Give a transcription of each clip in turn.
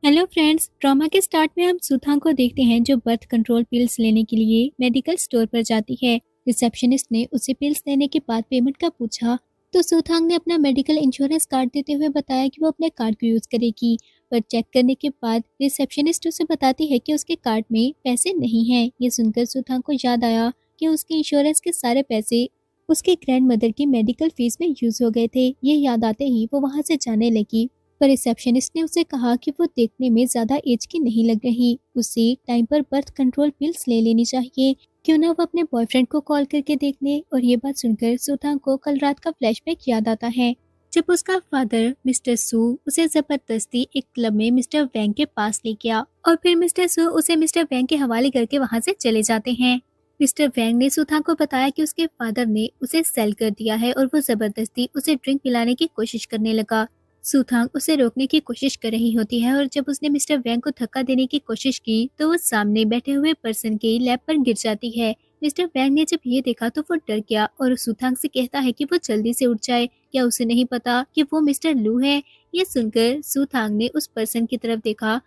Hello friends, drama के start में हम सुथांग को देखते हैं जो बर्थ कंट्रोल पिल्स लेने के लिए मेडिकल स्टोर पर जाती है। रिसेप्शनिस्ट ने उसे पिल्स लेने के बाद पेमेंट का पूछा तो सुथांग ने अपना मेडिकल इंश्योरेंस कार्ड देते हुए बताया कि वो अपने कार्ड को यूज करेगी। पर चेक करने के बाद रिसेप्शनिस्ट उसे बताती है कि उसके कार्ड में पैसे नहीं हैं। ये सुनकर सुथांग को याद आया कि उसके इंश्योरेंस के सारे पैसे उसके ग्रैंड मदर की मेडिकल फीस में यूज हो गए थे। ये याद आते ही वो वहाँ से जाने लगी, पर रिसेप्शनिस्ट ने उसे कहा कि वो देखने में ज्यादा एज की नहीं लग रही, उसे टाइम पर बर्थ कंट्रोल पिल्स ले लेनी चाहिए। क्यों ना वो अपने बॉयफ्रेंड को कॉल करके देख ले। और ये बात सुनकर सुथांग को कल रात का फ्लैशबैक याद आता है, जब उसका फादर मिस्टर सू उसे जबरदस्ती एक क्लब में मिस्टर वैंग के पास ले गया और फिर मिस्टर सू उसे मिस्टर वैंग के हवाले करके वहाँ से चले जाते हैं। मिस्टर वैंग ने सुथांग को बताया कि उसके फादर ने उसे सेल कर दिया है और वो जबरदस्ती उसे ड्रिंक पिलाने की कोशिश करने लगा। सुथांग उसे रोकने की कोशिश कर रही होती है और जब उसने मिस्टर वैंग को धक्का देने की कोशिश की तो वो सामने बैठे हुए पर्सन के लैब पर गिर जाती है। मिस्टर वैंग ने जब ये देखा तो वो डर गया और सुथांग से कहता है कि वो जल्दी से उठ जाए, क्या उसे नहीं पता कि वो मिस्टर लू है। ये सुनकर सुथांग ने उस पर्सन की तरफ देखा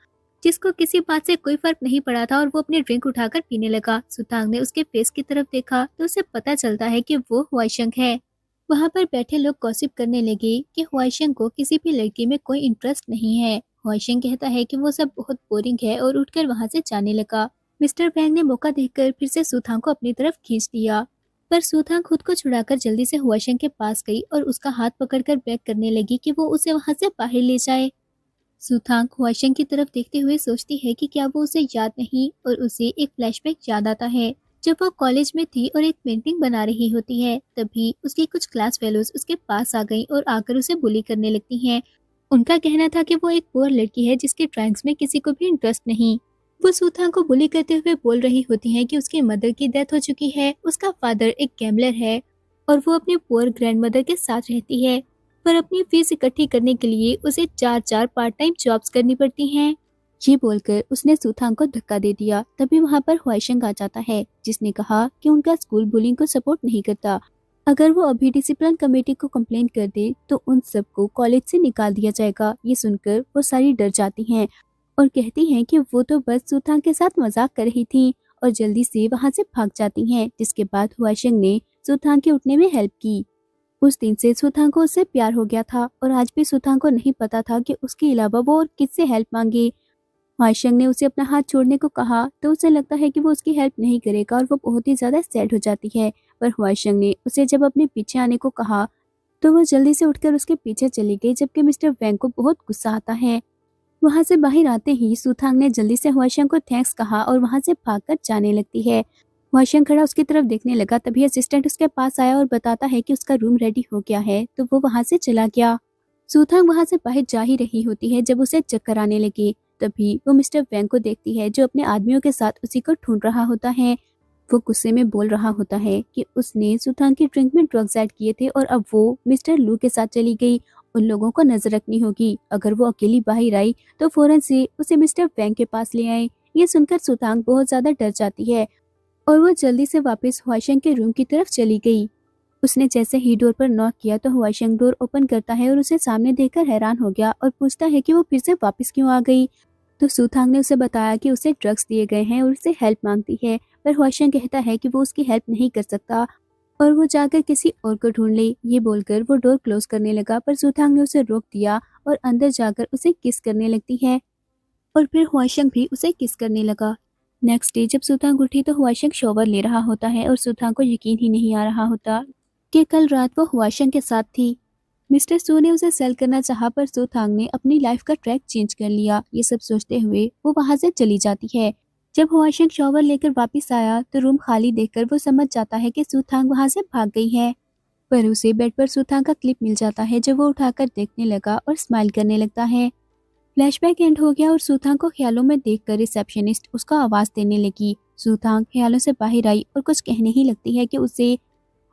जिसको किसी बात से कोई फर्क नहीं पड़ा था और वो अपनी ड्रिंक उठाकर पीने लगा। सुथांग ने उसके फेस की तरफ देखा तो उसे पता चलता है कि वो हुआशंग है। वहाँ पर बैठे लोग गॉसिप करने लगे कि हुआशंग को किसी भी लड़की में कोई इंटरेस्ट नहीं है। हुआशंग कहता है कि वो सब बहुत बोरिंग है और उठकर वहाँ से जाने लगा। मिस्टर वैंग ने मौका देखकर फिर से सुथांग को अपनी तरफ खींच लिया, पर सुथांग खुद को छुड़ाकर जल्दी से हुआशंग के पास गई और उसका हाथ पकड़कर बैक करने लगी कि वो उसे वहाँ से बाहर ले जाए। सुथांग हुआशंग की तरफ देखते हुए सोचती है कि क्या वो उसे याद नहीं, और उसे एक फ्लैशबैक याद आता है जब वो कॉलेज में थी और एक पेंटिंग बना रही होती है। तभी उसकी कुछ क्लास फेलोज उसके पास आ गई और आकर उसे बुली करने लगती हैं। उनका कहना था कि वो एक पुअर लड़की है जिसके ड्राइंग्स में किसी को भी इंटरेस्ट नहीं। वो सुथांग को बुली करते हुए बोल रही होती है कि उसकी मदर की डेथ हो चुकी है, उसका फादर एक गैम्बलर है और वो अपनी पुअर ग्रैंडमदर के साथ रहती है, पर अपनी फीस इकट्ठी करने के लिए उसे चार चार पार्ट टाइम जॉब्स करनी पड़ती हैं। ये बोलकर उसने सुथांग को धक्का दे दिया। तभी वहाँ पर हुआशंग आ जाता है जिसने कहा कि उनका स्कूल बुलिंग को सपोर्ट नहीं करता। अगर वो अभी डिसिप्लिन कमेटी को कंप्लेन कर दे तो उन सबको कॉलेज से निकाल दिया जाएगा। ये सुनकर वो सारी डर जाती हैं और कहती हैं कि वो तो बस सुथांग के साथ मजाक कर रही थी और जल्दी से वहाँ से भाग जाती हैं। जिसके बाद हुआशंग ने सुथांग के उठने में हेल्प की। उस दिन से सुथांग को उससे प्यार हो गया था और आज भी सुथांग को नहीं पता था कि उसके अलावा वो और किससे हेल्प मांगे। हुआशंग ने उसे अपना हाथ छोड़ने को कहा तो उसे लगता है कि वो उसकी हेल्प नहीं करेगा और वो बहुत ही ज्यादा सैड हो जाती है। पर हुआशंग ने उसे जब अपने पीछे आने को कहा तो वो जल्दी से उठकर उसके पीछे चली गई, जबकि मिस्टर वैंग को बहुत गुस्सा आता है। वहां से बाहर आते ही सुथांग ने जल्दी से हुआशंग को थैंक्स कहा और वहां से भागकर जाने लगती है। हुआशंग खड़ा उसकी तरफ देखने लगा, तभी असिस्टेंट उसके पास आया और बताता है कि उसका रूम रेडी हो गया है, तो वो वहां से चला गया। सुथांग वहां से बाहर जा ही रही होती है जब उसे चक्कर आने लगे। तभी वो मिस्टर वैंग को देखती है जो अपने आदमियों के साथ उसी को ढूंढ रहा होता है। वो गुस्से में बोल रहा होता है कि उसने सुथांग की ड्रिंक में ड्रग्स ऐड किए थे और अब वो मिस्टर लू के साथ चली गई। उन लोगों को नजर रखनी होगी, अगर वो अकेली बाहर आई तो फौरन से उसे मिस्टर वैंग के पास ले आए। ये सुनकर सुथांग बहुत ज्यादा डर जाती है और वो जल्दी से वापस हुआशंग के रूम की तरफ चली गई। उसने जैसे ही डोर पर नॉक किया तो हुआशंग डोर ओपन करता है और उसे सामने देखकर हैरान हो गया और पूछता है कि वो फिर से वापस क्यों आ गई। तो सुथांग ने उसे बताया कि उसे ड्रग्स दिए गए हैं और उससे हेल्प मांगती है, पर हुआशंग कहता है कि वो उसकी हेल्प नहीं कर सकता और वो जाकर किसी और को ढूंढ ले। ये बोलकर वो डोर क्लोज करने लगा, पर सुथांग ने उसे रोक दिया और अंदर जाकर उसे किस करने लगती है और फिर हुआशंग भी उसे किस करने लगा। नेक्स्ट डे जब सुथांग उठी तो हुआशंग शॉवर ले रहा होता है और सुथांग को यकीन ही नहीं आ रहा होता कि कल रात वो हुआशंग के साथ थी। मिस्टर सू ने उसे सेल करना चाहा, पर सुथांग ने अपनी लाइफ का ट्रैक चेंज कर लिया। ये सब सोचते हुए वो वहां से चली जाती है। जब हुआशंग शॉवर लेकर वापस आया तो रूम खाली देखकर वो समझ जाता है कि सुथांग वहां से भाग गई है, पर उसे बेड पर सुथांग का क्लिप मिल जाता है जो वो उठाकर देखने लगा और स्माइल करने लगता है। फ्लैशबैक एंड हो गया और सुथांग को ख्यालों में देखकर रिसेप्शनिस्ट उसका आवाज देने लगी। सुथांग ख्यालों से बाहर आई और कुछ कहने ही लगती है कि उसे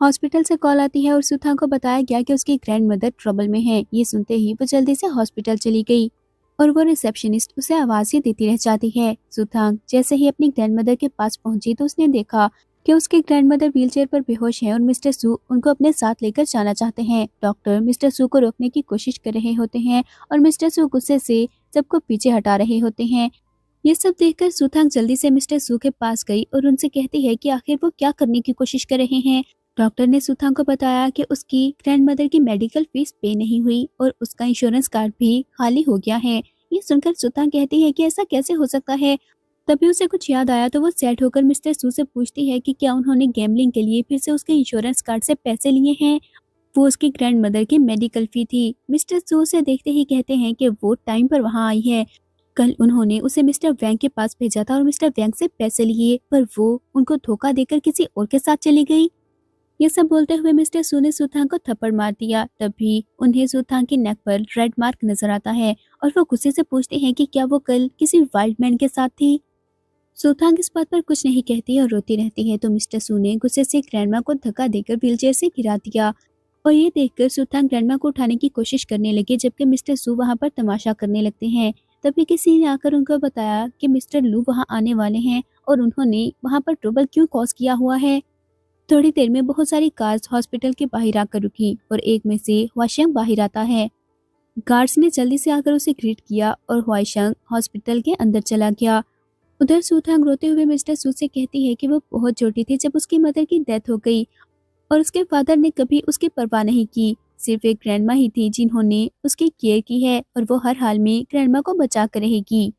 हॉस्पिटल से कॉल आती है और सुथांग को बताया गया कि उसकी ग्रैंड मदर ट्रबल में है। ये सुनते ही वो जल्दी से हॉस्पिटल चली गई और वो रिसेप्शनिस्ट उसे आवाज ही देती रह जाती है। सुथांग जैसे ही अपनी ग्रैंड मदर के पास पहुंची तो उसने देखा कि उसके ग्रैंडमदर व्हीलचेयर पर बेहोश हैं और मिस्टर सू उनको अपने साथ लेकर जाना चाहते हैं। डॉक्टर मिस्टर सू को रोकने की कोशिश कर रहे होते हैं और मिस्टर सू गुस्से से सबको पीछे हटा रहे होते हैं। ये सब देखकर सुथांग जल्दी से मिस्टर सू के पास गई और उनसे कहती है कि आखिर वो क्या करने की कोशिश कर रहे हैं। डॉक्टर ने सुथांग को बताया कि उसकी ग्रैंडमदर की मेडिकल फीस पे नहीं हुई और उसका इंश्योरेंस कार्ड भी खाली हो गया है। ये सुनकर सुथांग कहती है कि ऐसा कैसे हो सकता है। तभी उसे कुछ याद आया तो वो सैड होकर मिस्टर सू से पूछती है कि क्या उन्होंने गैम्बलिंग के लिए फिर से उसके इंश्योरेंस कार्ड से पैसे लिए हैं। वो उसकी ग्रैंडमदर की मेडिकल फी थी। मिस्टर सू उसे देखते ही कहते हैं कि वो टाइम पर वहां आई है। कल उन्होंने उसे मिस्टर वैंग के पास भेजा था और मिस्टर वैंग से पैसे लिए, पर वो उनको धोखा देकर किसी और के साथ चली गई। ये सब बोलते हुए मिस्टर सू ने सुथांग को थप्पड़ मार दिया। तभी उन्हें सुथांग की नेक पर रेड मार्क नजर आता है और वो गुस्से से पूछते हैं कि क्या वो कल किसी वाइल्ड मैन के साथ थी। सुथांग इस बात पर कुछ नहीं कहती और रोती रहती है तो मिस्टर सू ने गुस्से से ग्रैंडमा को धक्का देकर व्हीलचेयर से गिरा दिया और ये देखकर सुथांग ग्रैंडमा को उठाने की कोशिश करने लगे, जबकि मिस्टर सू वहां पर तमाशा करने लगते हैं। तभी किसी ने आकर उनको बताया कि मिस्टर लू वहां आने वाले हैं और उन्होंने वहां पर ट्रबल क्यों कॉज किया हुआ है। थोड़ी देर में बहुत सारी कार्स हॉस्पिटल के बाहर आकर रुकी और एक में से हुआशंग बाहर आता है। गार्ड्स ने जल्दी से आकर उसे ग्रीट किया और हुआशंग हॉस्पिटल के अंदर चला गया। उधर सुथांग रोते हुए मिस्टर सू से कहती है कि वो बहुत छोटी थी जब उसकी मदर की डेथ हो गई और उसके फादर ने कभी उसकी परवाह नहीं की। सिर्फ एक ग्रैंडमा ही थी जिन्होंने उसकी केयर की है और वो हर हाल में ग्रैंडमा को बचा कर रहेगी।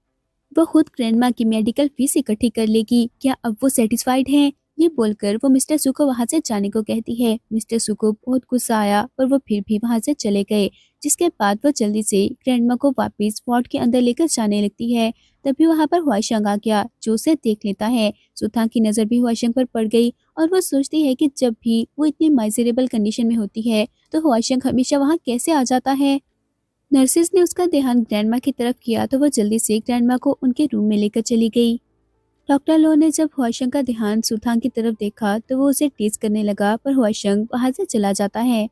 वो खुद ग्रैंडमा की मेडिकल फीस इकट्ठी कर लेगी। क्या अब वो सेटिस्फाइड है? ये बोलकर वो मिस्टर सू को वहां से जाने को कहती है। मिस्टर सू को बहुत गुस्सा आया और वो फिर भी वहां से चले गए, जिसके बाद वो जल्दी से ग्रैंडमा को वापस वार्ड के अंदर लेकर जाने लगती है। तभी वहां पर हुआशंग आ गया जो उसे देख लेता है। सुथांग की नजर भी हुआशंग पर पड़ गई और वो सोचती है कि जब भी वो इतनी माइजरेबल कंडीशन में होती है तो हुआशंग हमेशा वहां कैसे आ जाता है। नर्सिस ने उसका ध्यान ग्रैंडमा की तरफ किया तो वो जल्दी से ग्रैंडमा को उनके रूम में लेकर चली गई। डॉक्टर लो ने जब हुआशंग का ध्यान सुथांग की तरफ देखा तो वो उसे टीज करने लगा, पर हुआशंग वहां से चला जाता है।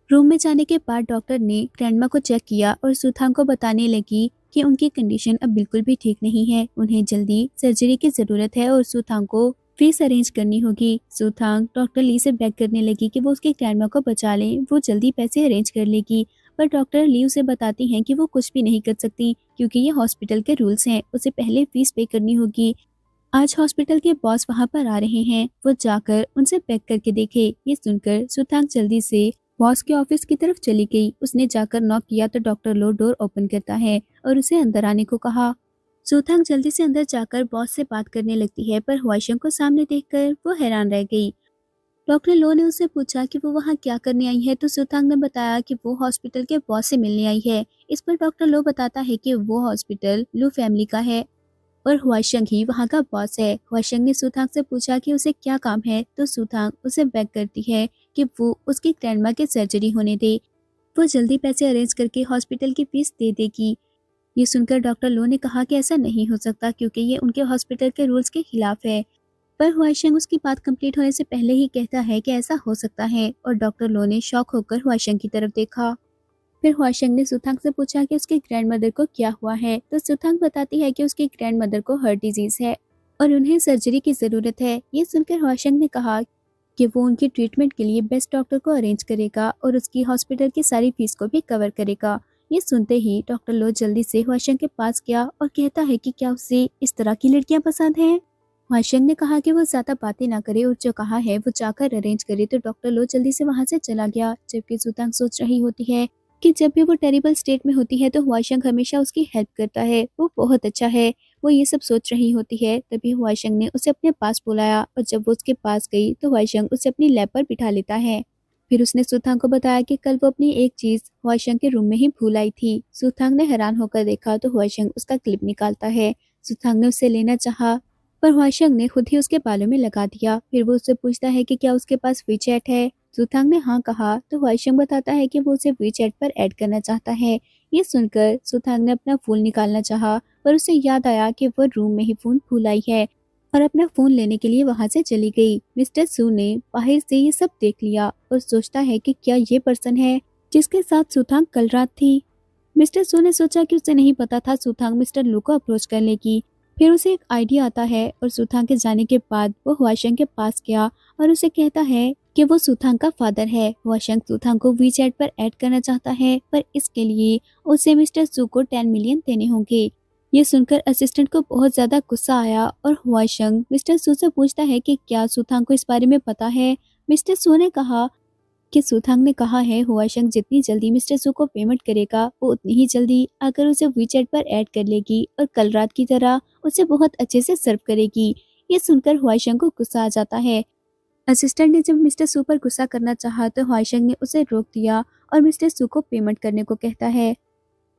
रूम में जाने के बाद डॉक्टर ने ग्रैंडमा को चेक किया और सुथांग को बताने लगी कि उनकी कंडीशन अब बिल्कुल भी ठीक नहीं है, उन्हें जल्दी सर्जरी की जरूरत है और सुथांग को फीस अरेंज करनी होगी। सुथांग डॉक्टर ली से बेग करने लगी कि वो उसके ग्रैंडमा को बचा ले, वो जल्दी पैसे अरेंज कर लेगी। पर डॉक्टर ली उसे बताती हैं कि वो कुछ भी नहीं कर सकती क्योंकि ये हॉस्पिटल के रूल्स हैं, उसे पहले फीस पे करनी होगी। आज हॉस्पिटल के बॉस वहां पर आ रहे हैं, वो जाकर उनसे पैक करके देखे। ये सुनकर सुथांग जल्दी से बॉस के ऑफिस की तरफ चली गई। उसने जाकर नॉक किया तो डॉक्टर लो डोर ओपन करता है और उसे अंदर आने को कहा। सुथांग जल्दी से अंदर जाकर बॉस से बात करने लगती है, पर हुआशंग को सामने देखकर वो हैरान रह गई। डॉक्टर लो ने उससे पूछा कि वो वहाँ क्या करने आई है तो सुथांग ने बताया कि वो हॉस्पिटल के बॉस से मिलने आई है। इस पर डॉक्टर लो बताता है कि वो हॉस्पिटल लू फैमिली का है और हुआशंग ही वहाँ का बॉस है। हुआशंग ने सुथांग से पूछा कि उसे क्या काम है तो सुथांग उसे बेग करती है कि वो उसकी ग्रैंडमा की सर्जरी होने दे, वो जल्दी पैसे अरेंज करके हॉस्पिटल की फीस दे देगी। ये सुनकर डॉक्टर लो ने कहा कि ऐसा नहीं हो सकता क्योंकि ये उनके हॉस्पिटल के रूल्स के खिलाफ है। पर हुआशंग उसकी बात कंप्लीट होने से पहले ही कहता है कि ऐसा हो सकता है और डॉक्टर लो ने शॉक होकर हुआशंग की तरफ देखा। फिर हुआशंग ने सुथांग से पूछा कि उसकी ग्रैंडमदर को क्या हुआ है तो सुथांग बताती है कि उसकी ग्रैंडमदर को हार्ट डिजीज है और उन्हें सर्जरी की जरूरत है। ये सुनकर हुआशंग ने कहा कि वो उनकी ट्रीटमेंट के लिए बेस्ट डॉक्टर को अरेंज करेगा और उसकी हॉस्पिटल की सारी फीस को भी कवर करेगा। ये सुनते ही डॉक्टर लो जल्दी से हुआशंग के पास गया और कहता है कि क्या उसे इस तरह की लड़कियां पसंद हैं। हुआशंग ने कहा कि वो ज्यादा बातें ना करे और जो कहा है वो जाकर अरेंज करे, तो डॉक्टर लो जल्दी से वहां से चला गया। जबकि सुथांग सोच रही होती है कि जब भी वो टेरिबल स्टेट में होती है तो हुआशंग हमेशा उसकी हेल्प करता है, वो बहुत अच्छा है। वो ये सब सोच रही होती है तभी हुआशंग ने उसे अपने पास बुलाया और जब वो उसके पास गई तो हुआशंग उसे अपनी लैब पर बिठा लेता है। फिर उसने सुथांग को बताया कि कल वो अपनी एक चीज हुआशंग के रूम में ही भूल आई थी। सुथांग ने हैरान होकर देखा तो हुआशंग उसका क्लिप निकालता है। सुथांग ने उसे लेना चाहा पर हुआशंग ने खुद ही उसके बालों में लगा दिया। फिर वो उससे पूछता है कि क्या उसके पास वीचैट है। सुथांग ने हाँ कहा तो हुआशंग बताता है कि वो उसे वीचैट पर ऐड करना चाहता है। ये सुनकर सुथांग ने अपना फोन निकालना चाहा पर उसे याद आया कि वो रूम में ही फोन भूल आई है और अपना फोन लेने के लिए वहां से चली गई। मिस्टर सू ने बाहर से ये सब देख लिया और सोचता है कि क्या ये पर्सन है जिसके साथ सुथांग कल रात थी। मिस्टर सू ने सोचा कि उसे नहीं पता था सुथांग मिस्टर लू को अप्रोच कर लेगी, फिर उसे एक आइडिया आता है और सुथांग के जाने के बाद वो हुआशंग के पास गया और उसे कहता है कि वो सुथांग का फादर है। हुआशंग सुथांग को वीचैट पर ऐड करना चाहता है, पर इसके लिए उसे मिस्टर सू को 10 मिलियन देने होंगे। ये सुनकर असिस्टेंट को बहुत ज्यादा गुस्सा आया और हुआशंग मिस्टर सू से पूछता है कि क्या सुथांग को इस बारे में पता है। मिस्टर सू ने कहा कि सुथांग ने कहा है हुआशंग जितनी जल्दी मिस्टर सू को पेमेंट करेगा वो उतनी ही जल्दी अगर उसे वीचैट पर ऐड कर लेगी और कल रात की तरह उसे बहुत अच्छे से सर्व करेगी। ये सुनकर हुआशंग को गुस्सा आ जाता है। असिस्टेंट ने जब मिस्टर सू पर गुस्सा करना चाहा तो हुआशंग ने उसे रोक दिया और मिस्टर सू को पेमेंट करने को कहता है।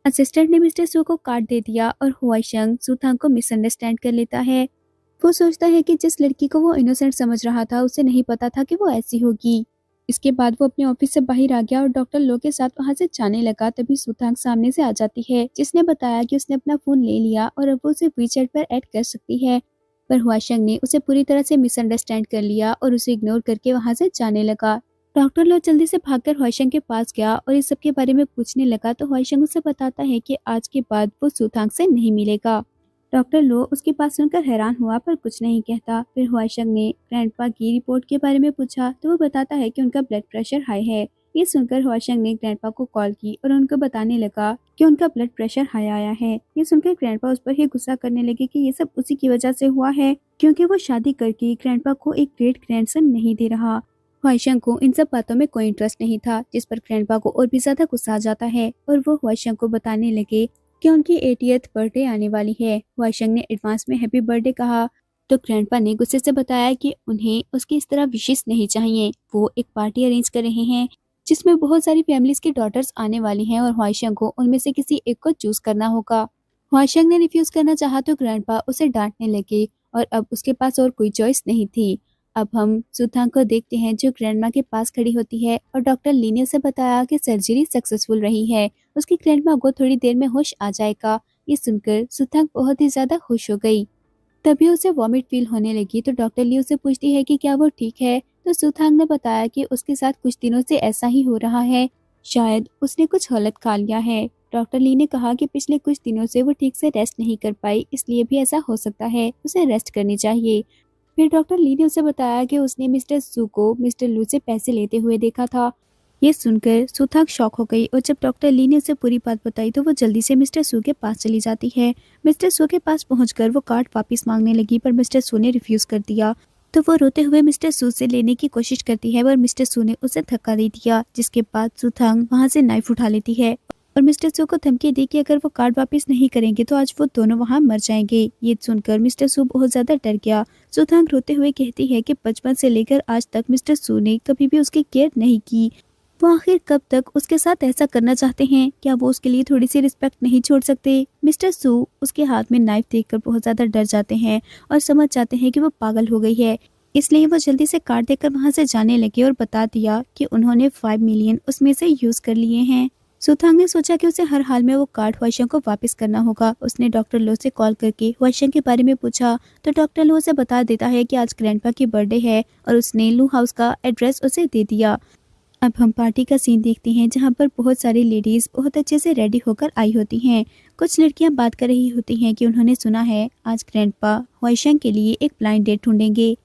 असिस्टेंट ने मिस्टर सू को कार्ड दे दिया और हुआशंग सुथांग को मिसअंडरस्टैंड कर लेता है। वो सोचता है कि जिस लड़की को वो इनोसेंट समझ रहा था उसे नहीं पता था कि वो ऐसी होगी। इसके बाद वो अपने ऑफिस से बाहर आ गया और डॉक्टर लो के साथ वहां से जाने लगा। तभी सुथांग सामने से आ जाती है जिसने बताया कि उसने अपना फोन ले लिया और अब वो उसे वीचैट पर ऐड कर सकती है। पर हुआशंग ने उसे पूरी तरह से मिसअंडरस्टैंड कर लिया और उसे इग्नोर करके वहां से जाने लगा। डॉक्टर लो जल्दी से भागकर हुआशंग के पास गया और इस सब के बारे में पूछने लगा तो हुआशंग उसे बताता है कि आज के बाद वो सुथांग से नहीं मिलेगा। डॉक्टर लो उसकी बात सुनकर हैरान हुआ पर कुछ नहीं कहता। फिर हुआशंग ने ग्रैंडपा की रिपोर्ट के बारे में पूछा तो वो बताता है कि उनका ब्लड प्रेशर हाई है। ये सुनकर हुआशंग ने ग्रैंडपा को कॉल की और उनको बताने लगा कि उनका ब्लड प्रेशर हाई आया है। ये सुनकर ग्रैंडपा उस पर ही गुस्सा करने लगे कि ये सब उसी की वजह से हुआ है क्योंकि वो शादी करके ग्रैंडपा को एक ग्रेट ग्रैंडसन नहीं दे रहा। हुआशंग को इन सब बातों में कोई इंटरेस्ट नहीं था, जिस पर ग्रैंडपा को और भी ज्यादा गुस्सा आ जाता है और वो हुआशंग को बताने लगे कि उनकी 80th बर्थडे आने वाली है। हुआशंग ने एडवांस में हैप्पी बर्थडे कहा तो ग्रैंडपा ने गुस्से से बताया कि उन्हें उसकी इस तरह विशेष नहीं चाहिए। वो एक पार्टी अरेंज कर रहे हैं जिसमें बहुत सारी फैमिलीज की डॉटर्स आने वाली हैं और हुआशंग को उनमें से किसी एक को चूज करना होगा। हुआशंग ने रिफ्यूज करना चाहा तो ग्रैंडपा उसे डांटने लगे और अब उसके पास और कोई चॉइस नहीं थी। अब हम सुथांग को देखते हैं जो ग्रैंडमा के पास खड़ी होती है और डॉक्टर ली ने उसे बताया कि सर्जरी सक्सेसफुल रही है, उसकी ग्रैंडमा को थोड़ी देर में होश आ जाएगा। ये सुनकर सुथांग बहुत ही ज्यादा खुश हो गई। तभी उसे वॉमिट फील होने लगी तो डॉक्टर ली उसे पूछती है कि क्या वो ठीक है तो सुथांग ने बताया कि उसके साथ कुछ दिनों से ऐसा ही हो रहा है, शायद उसने कुछ गलत खा लिया है। डॉक्टर ली ने कहा कि पिछले कुछ दिनों से वो ठीक से रेस्ट नहीं कर पाई, इसलिए भी ऐसा हो सकता है, उसे रेस्ट करनी चाहिए। फिर डॉक्टर ली ने उसे बताया कि उसने मिस्टर सू को मिस्टर लू से पैसे लेते हुए देखा था। ये सुनकर सुथांग शॉक हो गई और जब डॉक्टर ली ने उसे पूरी बात बताई तो वो जल्दी से मिस्टर सू के पास चली जाती है। मिस्टर सू के पास पहुंचकर वो कार्ड वापस मांगने लगी पर मिस्टर सू ने रिफ्यूज कर दिया तो वो रोते हुए मिस्टर सू से लेने की कोशिश करती है पर मिस्टर सू ने उसे धक्का दे दिया, जिसके बाद सुथांग वहां से नाइफ उठा लेती है और मिस्टर सू को धमकी दी कि अगर वो कार्ड वापस नहीं करेंगे तो आज वो दोनों वहां मर जाएंगे। ये सुनकर मिस्टर सू बहुत ज्यादा डर गया। सुथांग रोते हुए कहती है कि बचपन से लेकर आज तक मिस्टर सू ने कभी भी उसकी केयर नहीं की, वो आखिर कब तक उसके साथ ऐसा करना चाहते हैं, क्या वो उसके लिए थोड़ी सी रिस्पेक्ट नहीं छोड़ सकते। मिस्टर सू उसके हाथ में नाइफ देखकर बहुत ज्यादा डर जाते हैं और समझ जाते हैं कि वो पागल हो गई है, इसलिए वो जल्दी से कार्ड देकर वहां से जाने लगे और बता दिया कि उन्होंने 5 मिलियन उसमें से यूज कर लिए हैं। सुथांग ने सोचा कि उसे हर हाल में वो कार्ड हुआशंग को वापस करना होगा। उसने डॉक्टर लो से कॉल करके हुआशंग के बारे में पूछा तो डॉक्टर लो उसे बता देता है कि आज ग्रैंडपा की बर्थडे है और उसने लू हाउस का एड्रेस उसे दे दिया। अब हम पार्टी का सीन देखते हैं जहाँ पर बहुत सारी लेडीज बहुत अच्छे से रेडी होकर आई होती हैं। कुछ लड़कियां बात कर रही होती हैं कि उन्होंने सुना है आज ग्रैंडपा हुआशंग के लिए एक ब्लाइंड डेट ढूंढेंगे।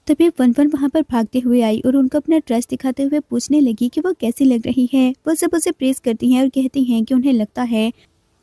तभी वन वन वहाँ पर भागते हुए आई और उनको अपना ड्रेस दिखाते हुए पूछने लगी कि वो कैसी लग रही है। वो सब उसे प्रेस करती हैं और कहती हैं कि उन्हें लगता है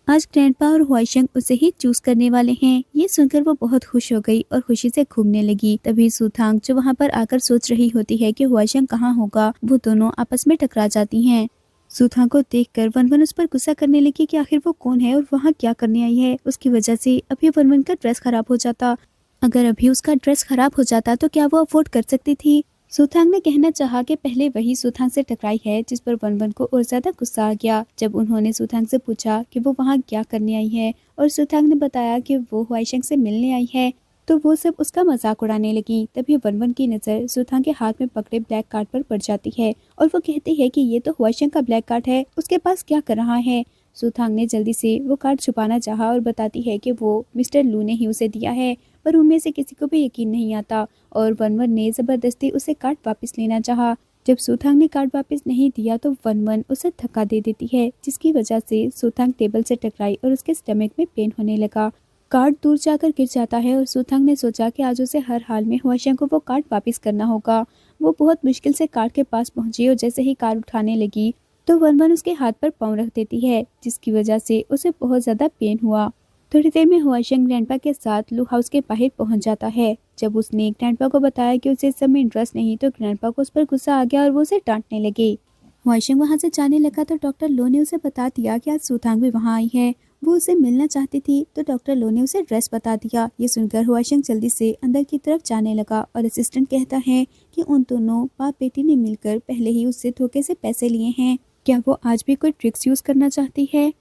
आज ग्रैंडपा और हुआशंग उसे ही चूज करने वाले हैं। ये सुनकर वो बहुत खुश हो गई और खुशी से घूमने लगी। तभी सुथांग जो वहाँ पर आकर सोच रही होती है कि हुआशंग कहाँ होगा, वो दोनों आपस में टकरा जाती हैं। सुथांग को देखकर वन वन उस पर गुस्सा करने लगी कि आखिर वो कौन है और वहाँ क्या करने आई है। उसकी वजह से अभी वन वन का ड्रेस खराब हो जाता, अगर अभी उसका ड्रेस खराब हो जाता तो क्या वो अफोर्ड कर सकती थी। सुथांग ने कहना चाहा कि पहले वही सुथांग से टकराई है, जिस पर वन वन को और ज्यादा गुस्सा आ गया जब उन्होंने सुथांग से पूछा कि वो वहाँ क्या करने आई है और सुथांग ने बताया कि वो हुआशंग से मिलने आई है तो वो सब उसका मजाक उड़ाने लगी। तभी वन वन की नजर सुथांग के हाथ में पकड़े ब्लैक कार्ड पर पड़ जाती है और वो कहती है कि ये तो हुआशंग का ब्लैक कार्ड है, उसके पास क्या कर रहा है। सुथांग ने जल्दी से वो कार्ड छुपाना चाहा और बताती है कि वो मिस्टर लू ने ही उसे दिया है, पर उनमें से किसी को भी यकीन नहीं आता और वन वन ने जबरदस्ती उसे कार्ड वापस लेना चाहा। जब सुथांग ने कार्ड वापस नहीं दिया तो वन वन उसे धक्का दे देती है, जिसकी वजह से सुथांग टेबल से टकराई और उसके स्टमक में पेन होने लगा। कार्ड दूर जाकर गिर जाता है और सुथांग ने सोचा कि आज उसे हर हाल में हुआशंग को वो कार्ड वापस करना होगा। वो बहुत मुश्किल से कार्ड के पास पहुंची और जैसे ही कार्ड उठाने लगी तो वन उसके हाथ पर पाँव रख देती है, जिसकी वजह से उसे बहुत ज्यादा पेन हुआ। थोड़ी देर में हुआशंग ग्रैंडपा के साथ लू हाउस के बाहर पहुंच जाता है। जब उसने ग्रैंडपा को बताया कि उसे इस सब में इंटरेस्ट नहीं तो ग्रैंडपा को उस पर गुस्सा आ गया और वो उसे डांटने लगे। हुआशंग वहां से जाने लगा तो डॉक्टर लो ने उसे बता दिया कि आज सुथांग भी वहां आई है। वो उसे मिलना चाहती थी तो डॉक्टर लो ने उसे एड्रेस बता दिया। ये सुनकर हुआशंग जल्दी से अंदर की तरफ जाने लगा और असिस्टेंट कहता है कि उन दोनों बाप बेटी ने मिलकर पहले ही उससे धोखे से पैसे लिए हैं। क्या वो आज भी कोई ट्रिक्स यूज करना चाहती है?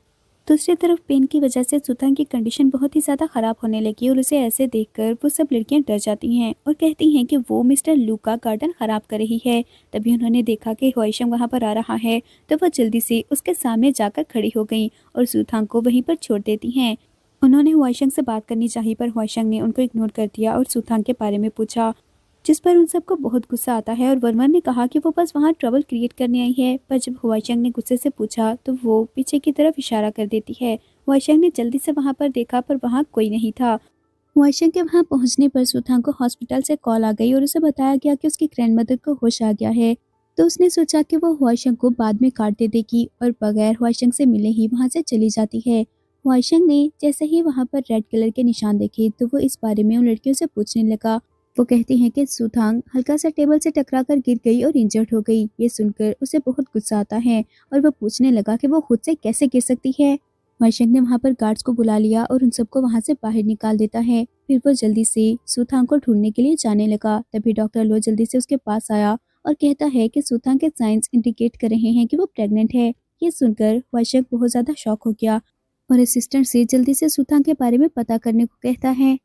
दूसरी तरफ पेन की वजह से सुथांग की कंडीशन बहुत ही ज्यादा खराब होने लगी और उसे ऐसे देखकर वो सब लड़कियां डर जाती हैं और कहती हैं कि वो मिस्टर लू का गार्डन खराब कर रही है। तभी उन्होंने देखा कि हुआशंग वहां पर आ रहा है तो वह जल्दी से उसके सामने जाकर खड़ी हो गई और सुथांग को वहीं पर छोड़ देती हैं। उन्होंने हुआशंग से बात करनी चाहिए पर हुआशंग ने उनको इग्नोर कर दिया और सुथांग के बारे में पूछा, जिस पर उन सबको बहुत गुस्सा आता है और वर्मन ने कहा कि वो बस वहाँ ट्रबल क्रिएट करने आई है। पर जब हुआशंग ने गुस्से से पूछा तो वो पीछे की तरफ इशारा कर देती है। हुआशंग ने जल्दी से वहाँ पर देखा पर वहाँ कोई नहीं था। हुआशंग के वहाँ पहुँचने पर सुथांग को हॉस्पिटल से कॉल आ गई और उसे बताया गया कि उसकी ग्रैंडमदर को होश आ गया है। तो उसने सोचा कि वो हुआशंग को बाद में काट दे देगी और बगैर हुआशंग से मिले ही वहाँ से चली जाती है। हुआशंग ने जैसे ही वहाँ पर रेड कलर के निशान देखे तो वो इस बारे में उन लड़कियों से पूछने लगा। वो कहती हैं कि सुथांग हल्का सा टेबल से टकराकर गिर गई और इंजर्ड हो गई। ये सुनकर उसे बहुत गुस्सा आता है और वो पूछने लगा कि वो खुद से कैसे गिर सकती है। हुआशंग ने वहां पर गार्ड्स को बुला लिया और उन सबको वहां से बाहर निकाल देता है। फिर वो जल्दी से सुथांग को ढूंढने के लिए जाने लगा। तभी डॉक्टर लो जल्दी से उसके पास आया और कहता है कि सुथांग के साइंस इंडिकेट कर रहे हैं कि वो प्रेग्नेंट है। ये सुनकर हुआशंग बहुत ज्यादा शॉक हो गया और असिस्टेंट से जल्दी से सुथांग के बारे में पता करने को कहता है।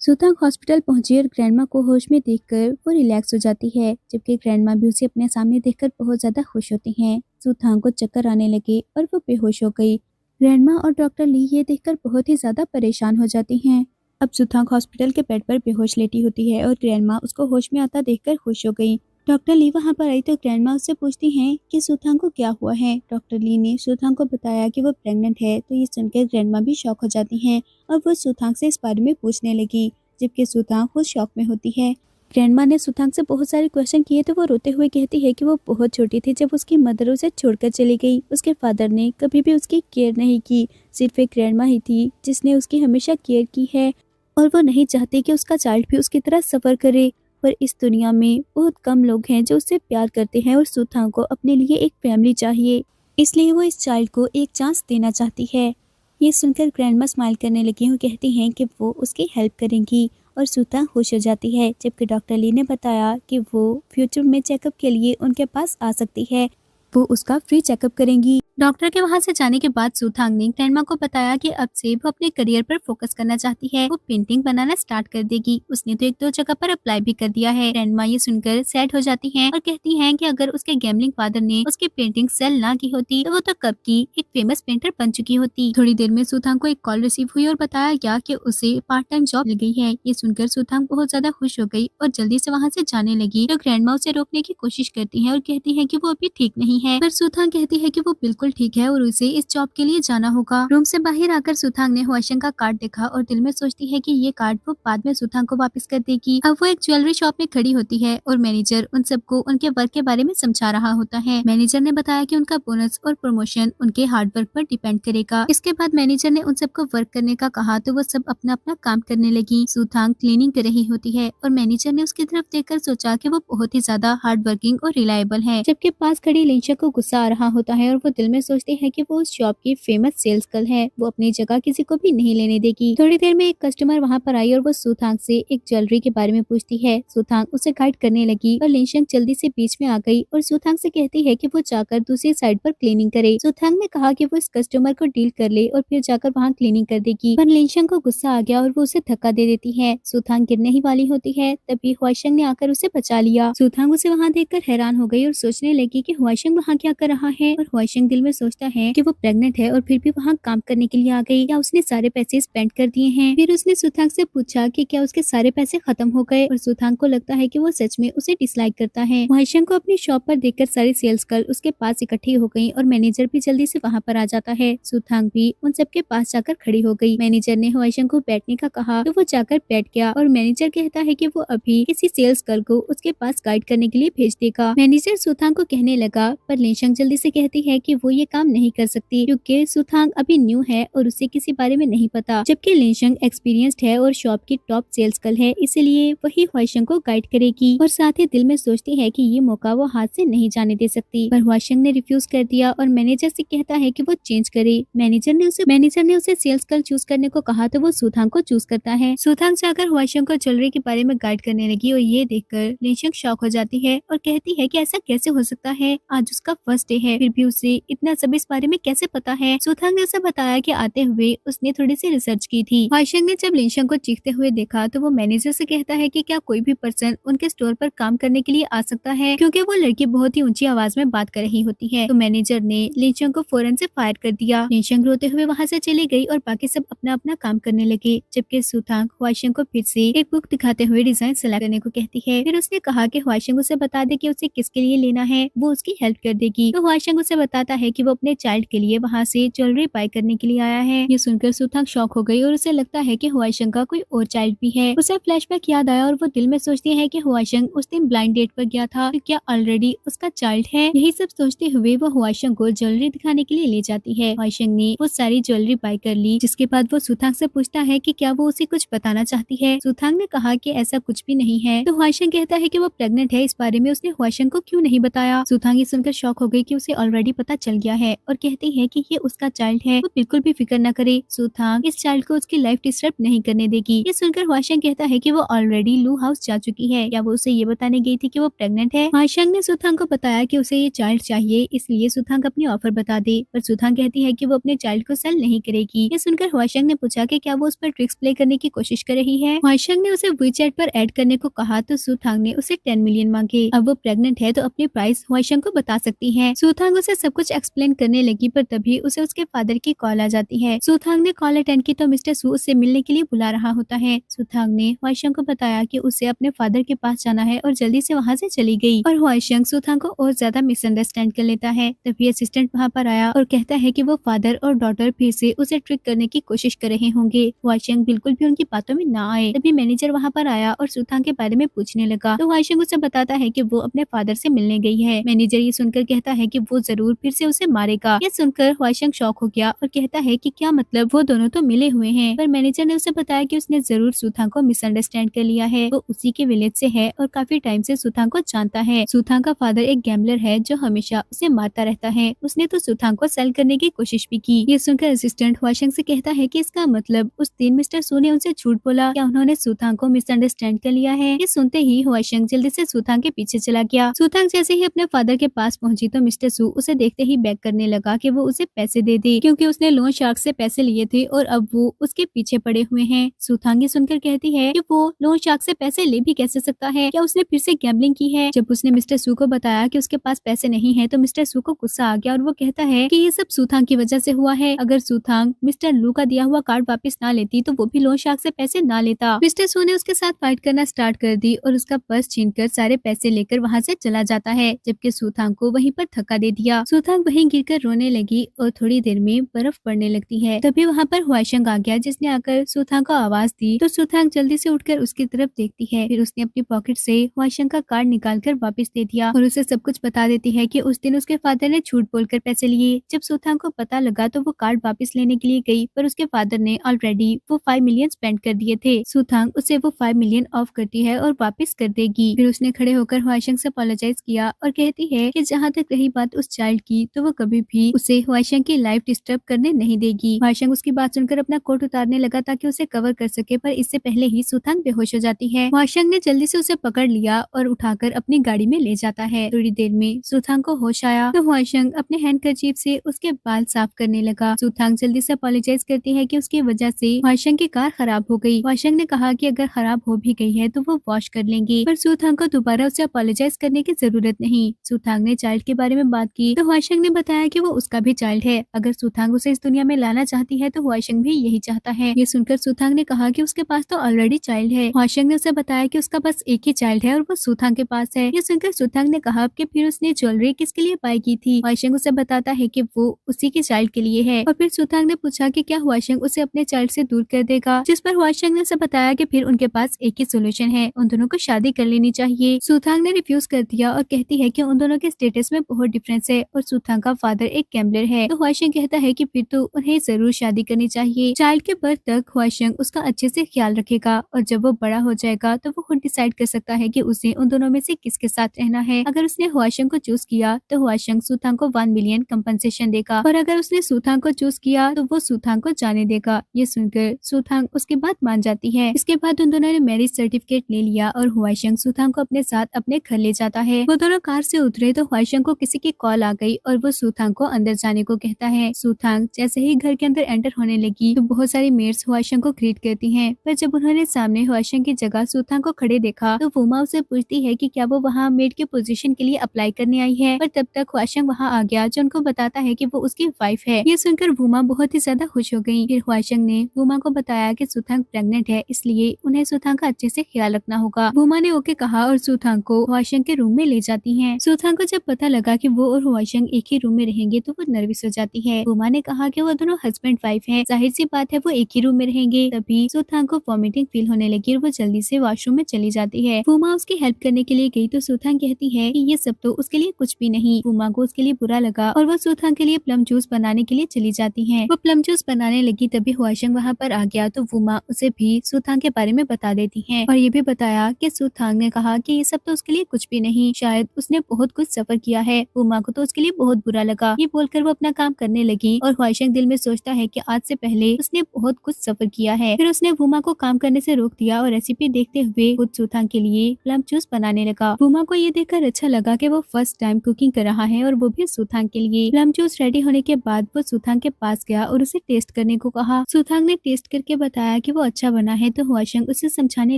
सुथांग हॉस्पिटल पहुंची और ग्रैंडमा को होश में देखकर वो रिलैक्स हो जाती है, जबकि ग्रैंडमा भी उसे अपने सामने देखकर बहुत ज्यादा खुश होती हैं। सुथांग को चक्कर आने लगे और वो बेहोश हो गई। ग्रैंडमा और डॉक्टर ली ये देखकर बहुत ही ज्यादा परेशान हो जाती हैं। अब सुथांग हॉस्पिटल के बेड पर बेहोश लेटी होती है और ग्रैंडमा उसको होश में आता देखकर खुश हो गई। डॉक्टर ली वहां पर आई तो ग्रैंडमा उससे पूछती हैं कि सुथांग को क्या हुआ है। डॉक्टर ली ने सुथांग को बताया कि वो प्रेग्नेंट है तो ये सुनकर ग्रैंडमा भी शॉक हो जाती हैं और वो सुथांग से इस बारे में पूछने लगी, जबकि सुथांग खुद शॉक में होती है। ग्रैंडमा ने सुथांग से बहुत सारे क्वेश्चन किए तो वो रोते हुए कहती है कि वो बहुत छोटी थी जब उसकी मदर उसे छोड़कर चली गई। उसके फादर ने कभी भी उसकी केयर नहीं की, सिर्फ एक ग्रैंडमा ही थी जिसने उसकी हमेशा केयर की है और वो नहीं चाहती कि उसका चाइल्ड भी उसकी तरह सफर करे। पर इस दुनिया में बहुत कम लोग हैं जो उससे प्यार करते हैं और सुथांग को अपने लिए एक फैमिली चाहिए, इसलिए वो इस चाइल्ड को एक चांस देना चाहती है। ये सुनकर ग्रैंडमा स्माइल करने लगी और कहती हैं कि वो उसकी हेल्प करेंगी और सुथांग खुश हो जाती है। जबकि डॉक्टर ली ने बताया कि वो फ्यूचर में चेकअप के लिए उनके पास आ सकती है, वो उसका फ्री चेकअप करेंगी। डॉक्टर के वहां से जाने के बाद सुथांग ने ग्रैंडमा को बताया कि अब से वो अपने करियर पर फोकस करना चाहती है। वो पेंटिंग बनाना स्टार्ट कर देगी। उसने तो 1-2 जगह पर अप्लाई भी कर दिया है। ग्रैंडमा ये सुनकर सैड हो जाती हैं और कहती हैं कि अगर उसके गैम्बलिंग फादर ने उसकी पेंटिंग सेल ना की होती तो वो तो कब की एक फेमस पेंटर बन चुकी होती। थोड़ी देर में सुथांग को एक कॉल रिसीव हुई और बताया गया कि उसे पार्ट टाइम जॉब मिल गई है। ये सुनकर सुथांग बहुत ज्यादा खुश हो गई और जल्दी से वहाँ से जाने लगी तो ग्रैंडमा उसे रोकने की कोशिश करती है और कहती है कि वो अभी ठीक नहीं है। पर सुथांग कहती है कि वो बिल्कुल ठीक है और उसे इस जॉब के लिए जाना होगा। रूम से बाहर आकर सुथांग ने हुआशंग का कार्ड देखा और दिल में सोचती है कि ये कार्ड वो बाद में सुथांग को वापस कर देगी। अब वो एक ज्वेलरी शॉप में खड़ी होती है और मैनेजर उन सबको उनके वर्क के बारे में समझा रहा होता है। मैनेजर ने बताया कि उनका बोनस और प्रमोशन उनके हार्ड वर्क पर डिपेंड करेगा। इसके बाद मैनेजर ने उन सबको वर्क करने का कहा तो वो सब अपना अपना काम करने लगी। सुथांग क्लीनिंग कर रही होती है और मैनेजर ने उसकी तरफ देखकर सोचा कि वो बहुत ही ज्यादा हार्ड वर्किंग और रिलायबल है, जबकि पास खड़ी लिंशा को गुस्सा आ रहा होता है और वो दिल में सोचती है कि वो उस शॉप की फेमस सेल्स गर्ल है, वो अपनी जगह किसी को भी नहीं लेने देगी। थोड़ी देर में एक कस्टमर वहाँ पर आई और वो सुथांग से एक ज्वेलरी के बारे में पूछती है। सुथांग उसे गाइड करने लगी और लिंशंग जल्दी से बीच में आ गई और सुथांग से कहती है कि वो जाकर दूसरी साइड पर क्लीनिंग करे। सुथांग ने कहा कि वो इस कस्टमर को डील कर ले और फिर जाकर वहाँ क्लीनिंग कर देगी, पर लिंशंग को गुस्सा आ गया और वो उसे धक्का दे देती है। सुथांग गिरने ही वाली होती है, तभी हुआशंग ने आकर उसे बचा लिया। सुथांग उसे वहाँ देखकर हैरान हो गई और सोचने लगी कि हुआशंग वहाँ क्या कर रहा है। और हुआशंग दिल में सोचता है कि वो प्रेग्नेंट है और फिर भी वहाँ काम करने के लिए आ गई, या उसने सारे पैसे स्पेंड कर दिए हैं। फिर उसने सुथांग से पूछा कि क्या उसके सारे पैसे खत्म हो गए, और सुथांग को लगता है कि वो सच में उसे डिसलाइक करता है। हुआशंग को अपनी शॉप पर देखकर सारी सेल्स गर्ल उसके पास इकट्ठी हो गई और मैनेजर भी जल्दी से वहाँ पर आ जाता है। सुथांग भी उन सबके पास जाकर खड़ी हो गई। मैनेजर ने हुआशंग को बैठने का कहा तो वो जाकर बैठ गया, और मैनेजर कहता है कि वो अभी किसी सेल्स गर्ल को उसके पास गाइड करने के लिए भेज देगा। मैनेजर सुथांग को कहने लगा, पर लिनशंग जल्दी से कहती है कि वो ये काम नहीं कर सकती क्योंकि सुथांग अभी न्यू है और उसे किसी बारे में नहीं पता, जबकि लिनशंग एक्सपीरियंस्ड है और शॉप की टॉप सेल्स गर्ल है, इसलिए वही हुआशंग को गाइड करेगी। और साथ ही दिल में सोचती है कि ये मौका वो हाथ से नहीं जाने दे सकती, पर हुआशंग ने रिफ्यूज कर दिया और मैनेजर से कहता है कि वो चेंज करे। मैनेजर ने उसे सेल्स गर्ल चूज करने को कहा तो वो सुथांग को चूज करता है। सुथांग जाकर हुआशंग को ज्वेलरी के बारे में गाइड करने लगी और ये देखकर लिनशंग शॉक हो जाती है और कहती है कि ऐसा कैसे हो सकता है, आज उसका फर्स्ट डे है, फिर भी उसे इतना सब इस बारे में कैसे पता है। सुथांग ने उसे बताया कि आते हुए उसने थोड़ी सी रिसर्च की थी। हुआशंग ने जब लिनशंग को चीखते हुए देखा तो वो मैनेजर से कहता है कि क्या कोई भी पर्सन उनके स्टोर पर काम करने के लिए आ सकता है, क्योंकि वो लड़की बहुत ही ऊंची आवाज में बात कर रही होती है। तो मैनेजर ने लिनशंग को फौरन से फायर कर दिया। लिनशंग रोते हुए वहाँ से चली गई और बाकी सब अपना अपना काम करने लगे, जबकि सुथांग हुआशंग को फिर से एक बुक दिखाते हुए डिजाइन सेलेक्ट करने को कहती है। फिर उसने कहा कि हुआशंग उसे बता दे कि उसे किसके लिए लेना है, वो उसकी हेल्प कर देगी। तो हुआशंग उसे बताता है कि वो अपने चाइल्ड के लिए वहाँ से ज्वेलरी बाय करने के लिए आया है। ये सुनकर सुथांग शॉक हो गई और उसे लगता है कि हुआशंग का कोई और चाइल्ड भी है। उसे फ्लैशबैक याद आया और वो दिल में सोचती है कि हुआशंग उस दिन ब्लाइंड डेट पर गया था, तो क्या ऑलरेडी उसका चाइल्ड है। यही सब सोचते हुए वो हुआशंग को ज्वेलरी दिखाने के लिए ले जाती है। हुआशंग ने वो सारी ज्वेलरी बाय कर ली, जिसके बाद वो सुथांग से पूछता है कि क्या वो उसे कुछ बताना चाहती है। सुथांग ने कहा कि ऐसा कुछ भी नहीं है। तो हुआशंग कहता है कि वो प्रेग्नेंट है, इस बारे में उसने हुआशंग को क्यों नहीं बताया। सुथांग ये सुनकर शॉक हो गई कि उसे ऑलरेडी पता चल गया है और कहती है कि ये उसका चाइल्ड है, वो बिल्कुल भी फिक्र न करे। सुथांग इस चाइल्ड को उसकी लाइफ डिस्टर्ब नहीं करने देगी। ये सुनकर हुआशंग कहता है कि वो ऑलरेडी लू हाउस जा चुकी है, या वो उसे ये बताने गई थी कि वो प्रेग्नेंट है। हुआशंग ने सुथांग को बताया कि उसे ये चाइल्ड चाहिए, इसलिए सुथांग अपनी ऑफर बता दे, पर सुथांग कहती है कि वो अपने चाइल्ड को सेल नहीं करेगी। ये सुनकर हुआशंग ने पूछा कि क्या वो उस पर ट्रिक्स प्ले करने की कोशिश कर रही है। हुआशंग ने उसे वीचैट पर ऐड करने को कहा तो सुथांग ने उसे 10 मिलियन मांगे। अब वो प्रेग्नेंट है तो अपनी प्राइस हुआशंग को बता सकती है। सुथांग उसे सब कुछ एक्सप्लेन करने लगी, पर तभी उसे उसके फादर की कॉल आ जाती है। सुथांग ने कॉल अटेंड की तो मिस्टर सू उससे मिलने के लिए बुला रहा होता है। सुथांग ने हुआशंग को बताया कि उसे अपने फादर के पास जाना है और जल्दी से वहाँ से चली गई। और हुआशंग सुथांग को और ज्यादा मिसअंडरस्टैंड कर लेता है। तभी असिस्टेंट वहाँ पर आया और कहता है कि वो फादर और डॉटर फिर से उसे ट्रिक करने की कोशिश कर रहे होंगे। हुआशंग बिल्कुल भी उनकी बातों में ना आए। तभी मैनेजर वहाँ पर आया और सुथांग के बारे में पूछने लगा, तो हुआशंग उसे बताता है कि वो अपने फादर से मिलने गई है। मैनेजर ये सुनकर कहता है कि वो जरूर फिर से उसे मारेगा। ये सुनकर हुआशंग शॉक हो गया और कहता है कि क्या मतलब, वो दोनों तो मिले हुए हैं। पर मैनेजर ने उसे बताया कि उसने जरूर सुथांग को मिसअंडरस्टैंड कर लिया है, वो उसी के विलेज से है और काफी टाइम से सुथांग को जानता है। सुथांग का फादर एक गैम्बलर है जो हमेशा उसे मारता रहता है। उसने तो सुथांग को सेल करने की कोशिश भी की। ये सुनकर असिस्टेंट हुआशंग से कहता है कि इसका मतलब उस दिन मिस्टर सू ने उनसे झूठ बोला, या उन्होंने सुथांग को मिसअंडरस्टैंड कर लिया है। ये सुनते ही हुआशंग जल्दी से सुथांग के पीछे चला गया। सुथांग जैसे ही अपने फादर के पास पहुंची तो मिस्टर सू उसे देखते ही बैक करने लगा कि वो उसे पैसे दे दे, क्योंकि उसने लोन शार्क से पैसे लिए थे और अब वो उसके पीछे पड़े हुए हैं। सुथांग ये सुनकर कहती है कि वो लोन शार्क से पैसे ले भी कैसे सकता है, क्या उसने फिर से गैम्बलिंग की है। जब उसने मिस्टर सू को बताया कि उसके पास पैसे नहीं है तो मिस्टर सू को गुस्सा आ गया और वो कहता है कि ये सब सुथांग की वजह से हुआ है। अगर सुथांग मिस्टर लू का दिया हुआ कार्ड वापस ना लेती तो वो भी लोन शार्क से पैसे ना लेता। मिस्टर सू ने उसके साथ फाइट करना स्टार्ट कर दी और उसका पर्स छीनकर सारे पैसे लेकर वहाँ से चला जाता है, जबकि सुथांग को वहीं पर धक्का दे दिया। सुथांग वहीं गिरकर रोने लगी और थोड़ी देर में बर्फ पड़ने लगती है। तभी वहाँ पर हुआशंग आ गया, जिसने आकर सुथांग को आवाज दी तो सुथांग जल्दी से उठकर उसकी तरफ देखती है। फिर उसने अपनी पॉकेट से हुआशंग का कार्ड निकालकर वापस दे दिया और उसे सब कुछ बता देती है कि उस दिन उसके फादर ने झूठ बोलकर पैसे लिए। जब सुथांग को पता लगा तो वो कार्ड वापस लेने के लिए गई, पर उसके फादर ने ऑलरेडी वो 5 मिलियन स्पेंड कर दिए थे। सुथांग उसे वो 5 मिलियन ऑफ करती है और वापस कर देगी। फिर उसने खड़े होकर हुआशंग से अपोलोजाइज किया और कहती है कि जहाँ तक रही बात उस चाइल्ड की, तो वो कभी भी उसे हुआशंग की लाइफ डिस्टर्ब करने नहीं देगी। हुआशंग उसकी बात सुनकर अपना कोट उतारने लगा ताकि उसे कवर कर सके, पर इससे पहले ही सुथांग बेहोश हो जाती है। हुआशंग ने जल्दी से उसे पकड़ लिया और उठाकर अपनी गाड़ी में ले जाता है। थोड़ी देर में सुथांग को होश आया तो हुआशंग अपने हैंडकरचीफ से उसके बाल साफ करने लगा। सुथांग जल्दी से अपोलोजाइज करती है कि उसकी वजह से हुआशंग की कार खराब हो गई। हुआशंग ने कहा कि अगर खराब हो भी गई है तो वो वॉश कर लेंगे, पर सुथांग को दोबारा उसे अपोलोजाइज करने की जरूरत नहीं। सुथांग ने चाइल्ड के बारे में बात की तो हुआशंग ने बताया कि वो उसका भी चाइल्ड है। अगर सुथांग उसे इस दुनिया में लाना चाहती है तो हुआशंग भी यही चाहता है। ये सुनकर सुथांग ने कहा कि उसके पास तो ऑलरेडी चाइल्ड है। हुआशंग ने उसे बताया कि उसका बस एक ही चाइल्ड है और वो सुथांग के पास है। ये सुनकर सुथांग ने कहा कि फिर उसने ज्वेलरी किसके लिए बाय की थी। हुआशंग उसे बताता है कि वो उसी के चाइल्ड के लिए है और फिर सुथांग ने पूछा कि क्या हुआशंग उसे अपने चाइल्ड से दूर कर देगा, जिस पर हुआशंग ने उसे बताया कि फिर उनके पास एक ही सोल्यूशन है, उन दोनों को शादी कर लेनी चाहिए। सुथांग ने रिफ्यूज कर दिया और कहती है कि उन दोनों के स्टेटस में बहुत डिफरेंस है और सुथांग का फादर एक गैम्बलर है। तो हुआशंग कहता है कि फिर तो उन्हें जरूर शादी करनी चाहिए। चाइल्ड के बर्थ तक हुआशंग उसका अच्छे से ख्याल रखेगा और जब वो बड़ा हो जाएगा तो वो खुद डिसाइड कर सकता है कि उसे उन दोनों में से किसके साथ रहना है। अगर उसने हुआशंग को चूज किया तो हुआशंग सुथांग को 1 मिलियन कंपनसेशन देगा और अगर उसने सुथांग को चूज किया तो वो सुथांग को जाने देगा। ये सुनकर सुथांग उसकी बात मान जाती है। इसके बाद उन दोनों ने मैरिज सर्टिफिकेट ले लिया और हुआशंग सुथांग को अपने साथ अपने घर ले जाता है। वो दोनों कार से उतरे तो हुआशंग को किसी की कॉल आ गई और वो सुथांग को अंदर जाने को कहता है। सुथांग जैसे ही घर के अंदर एंटर होने लगी तो बहुत सारी मेड्स हुआशंग को ग्रीट करती हैं, पर जब उन्होंने सामने हुआशंग की जगह सुथांग को खड़े देखा तो वुमा उसे पूछती है कि क्या वो वहाँ मेड के पोजीशन के लिए अप्लाई करने आई है, पर तब तक हुआशंग वहाँ आ गया जो उनको बताता है कि वो उसकी वाइफ है। ये सुनकर वुमा बहुत ही ज्यादा खुश हो गई। फिर हुआशंग ने वुमा को बताया कि सुथांग प्रेग्नेंट है, इसलिए उन्हें सुथांग का अच्छे से ख्याल रखना होगा। वुमा ने ओके कहा और सुथांग को हुआशंग के रूम में ले जाती है। सुथांग को जब पता लगा कि वो और हुआशंग एक ही रूम में रहेंगे तो वो नर्वस हो जाती है। वुमा ने कहा कि वो दोनों हस्बैंड वाइफ हैं, जाहिर सी बात है वो एक ही रूम में रहेंगे। तभी सुथांग को वॉमिटिंग फील होने लगी और वो जल्दी से वॉशरूम में चली जाती है। वुमा उसकी हेल्प करने के लिए गई तो सुथांग कहती है कि ये सब तो उसके लिए कुछ भी नहीं। वुमा को उसके लिए बुरा लगा और वो सुथांग के लिए प्लम जूस बनाने के लिए चली जाती है। वो प्लम जूस बनाने लगी तभी हुआशंग वहाँ पर आ गया तो वुमा उसे भी सुथांग के बारे में बता देती है और ये भी बताया कि सुथांग ने कहा कि ये सब तो उसके लिए कुछ भी नहीं, शायद उसने बहुत कुछ सफर किया है। वुमा को तो उसके लिए बहुत बुरा लगा। ये बोलकर वो अपना काम करने लगी और हुआशंग दिल में सोचता है कि आज से पहले उसने बहुत कुछ सफर किया है। फिर उसने वुमा को काम करने से रोक दिया और रेसिपी देखते हुए खुद सुथांग के लिए प्लम जूस बनाने लगा। वुमा को ये देखकर अच्छा लगा कि वो फर्स्ट टाइम कुकिंग कर रहा है और वो भी सुथांग के लिए। प्लम जूस रेडी होने के बाद वो सुथांग के पास गया और उसे टेस्ट करने को कहा। सुथांग ने टेस्ट करके बताया कि वो अच्छा बना है तो हुआशंग उसे समझाने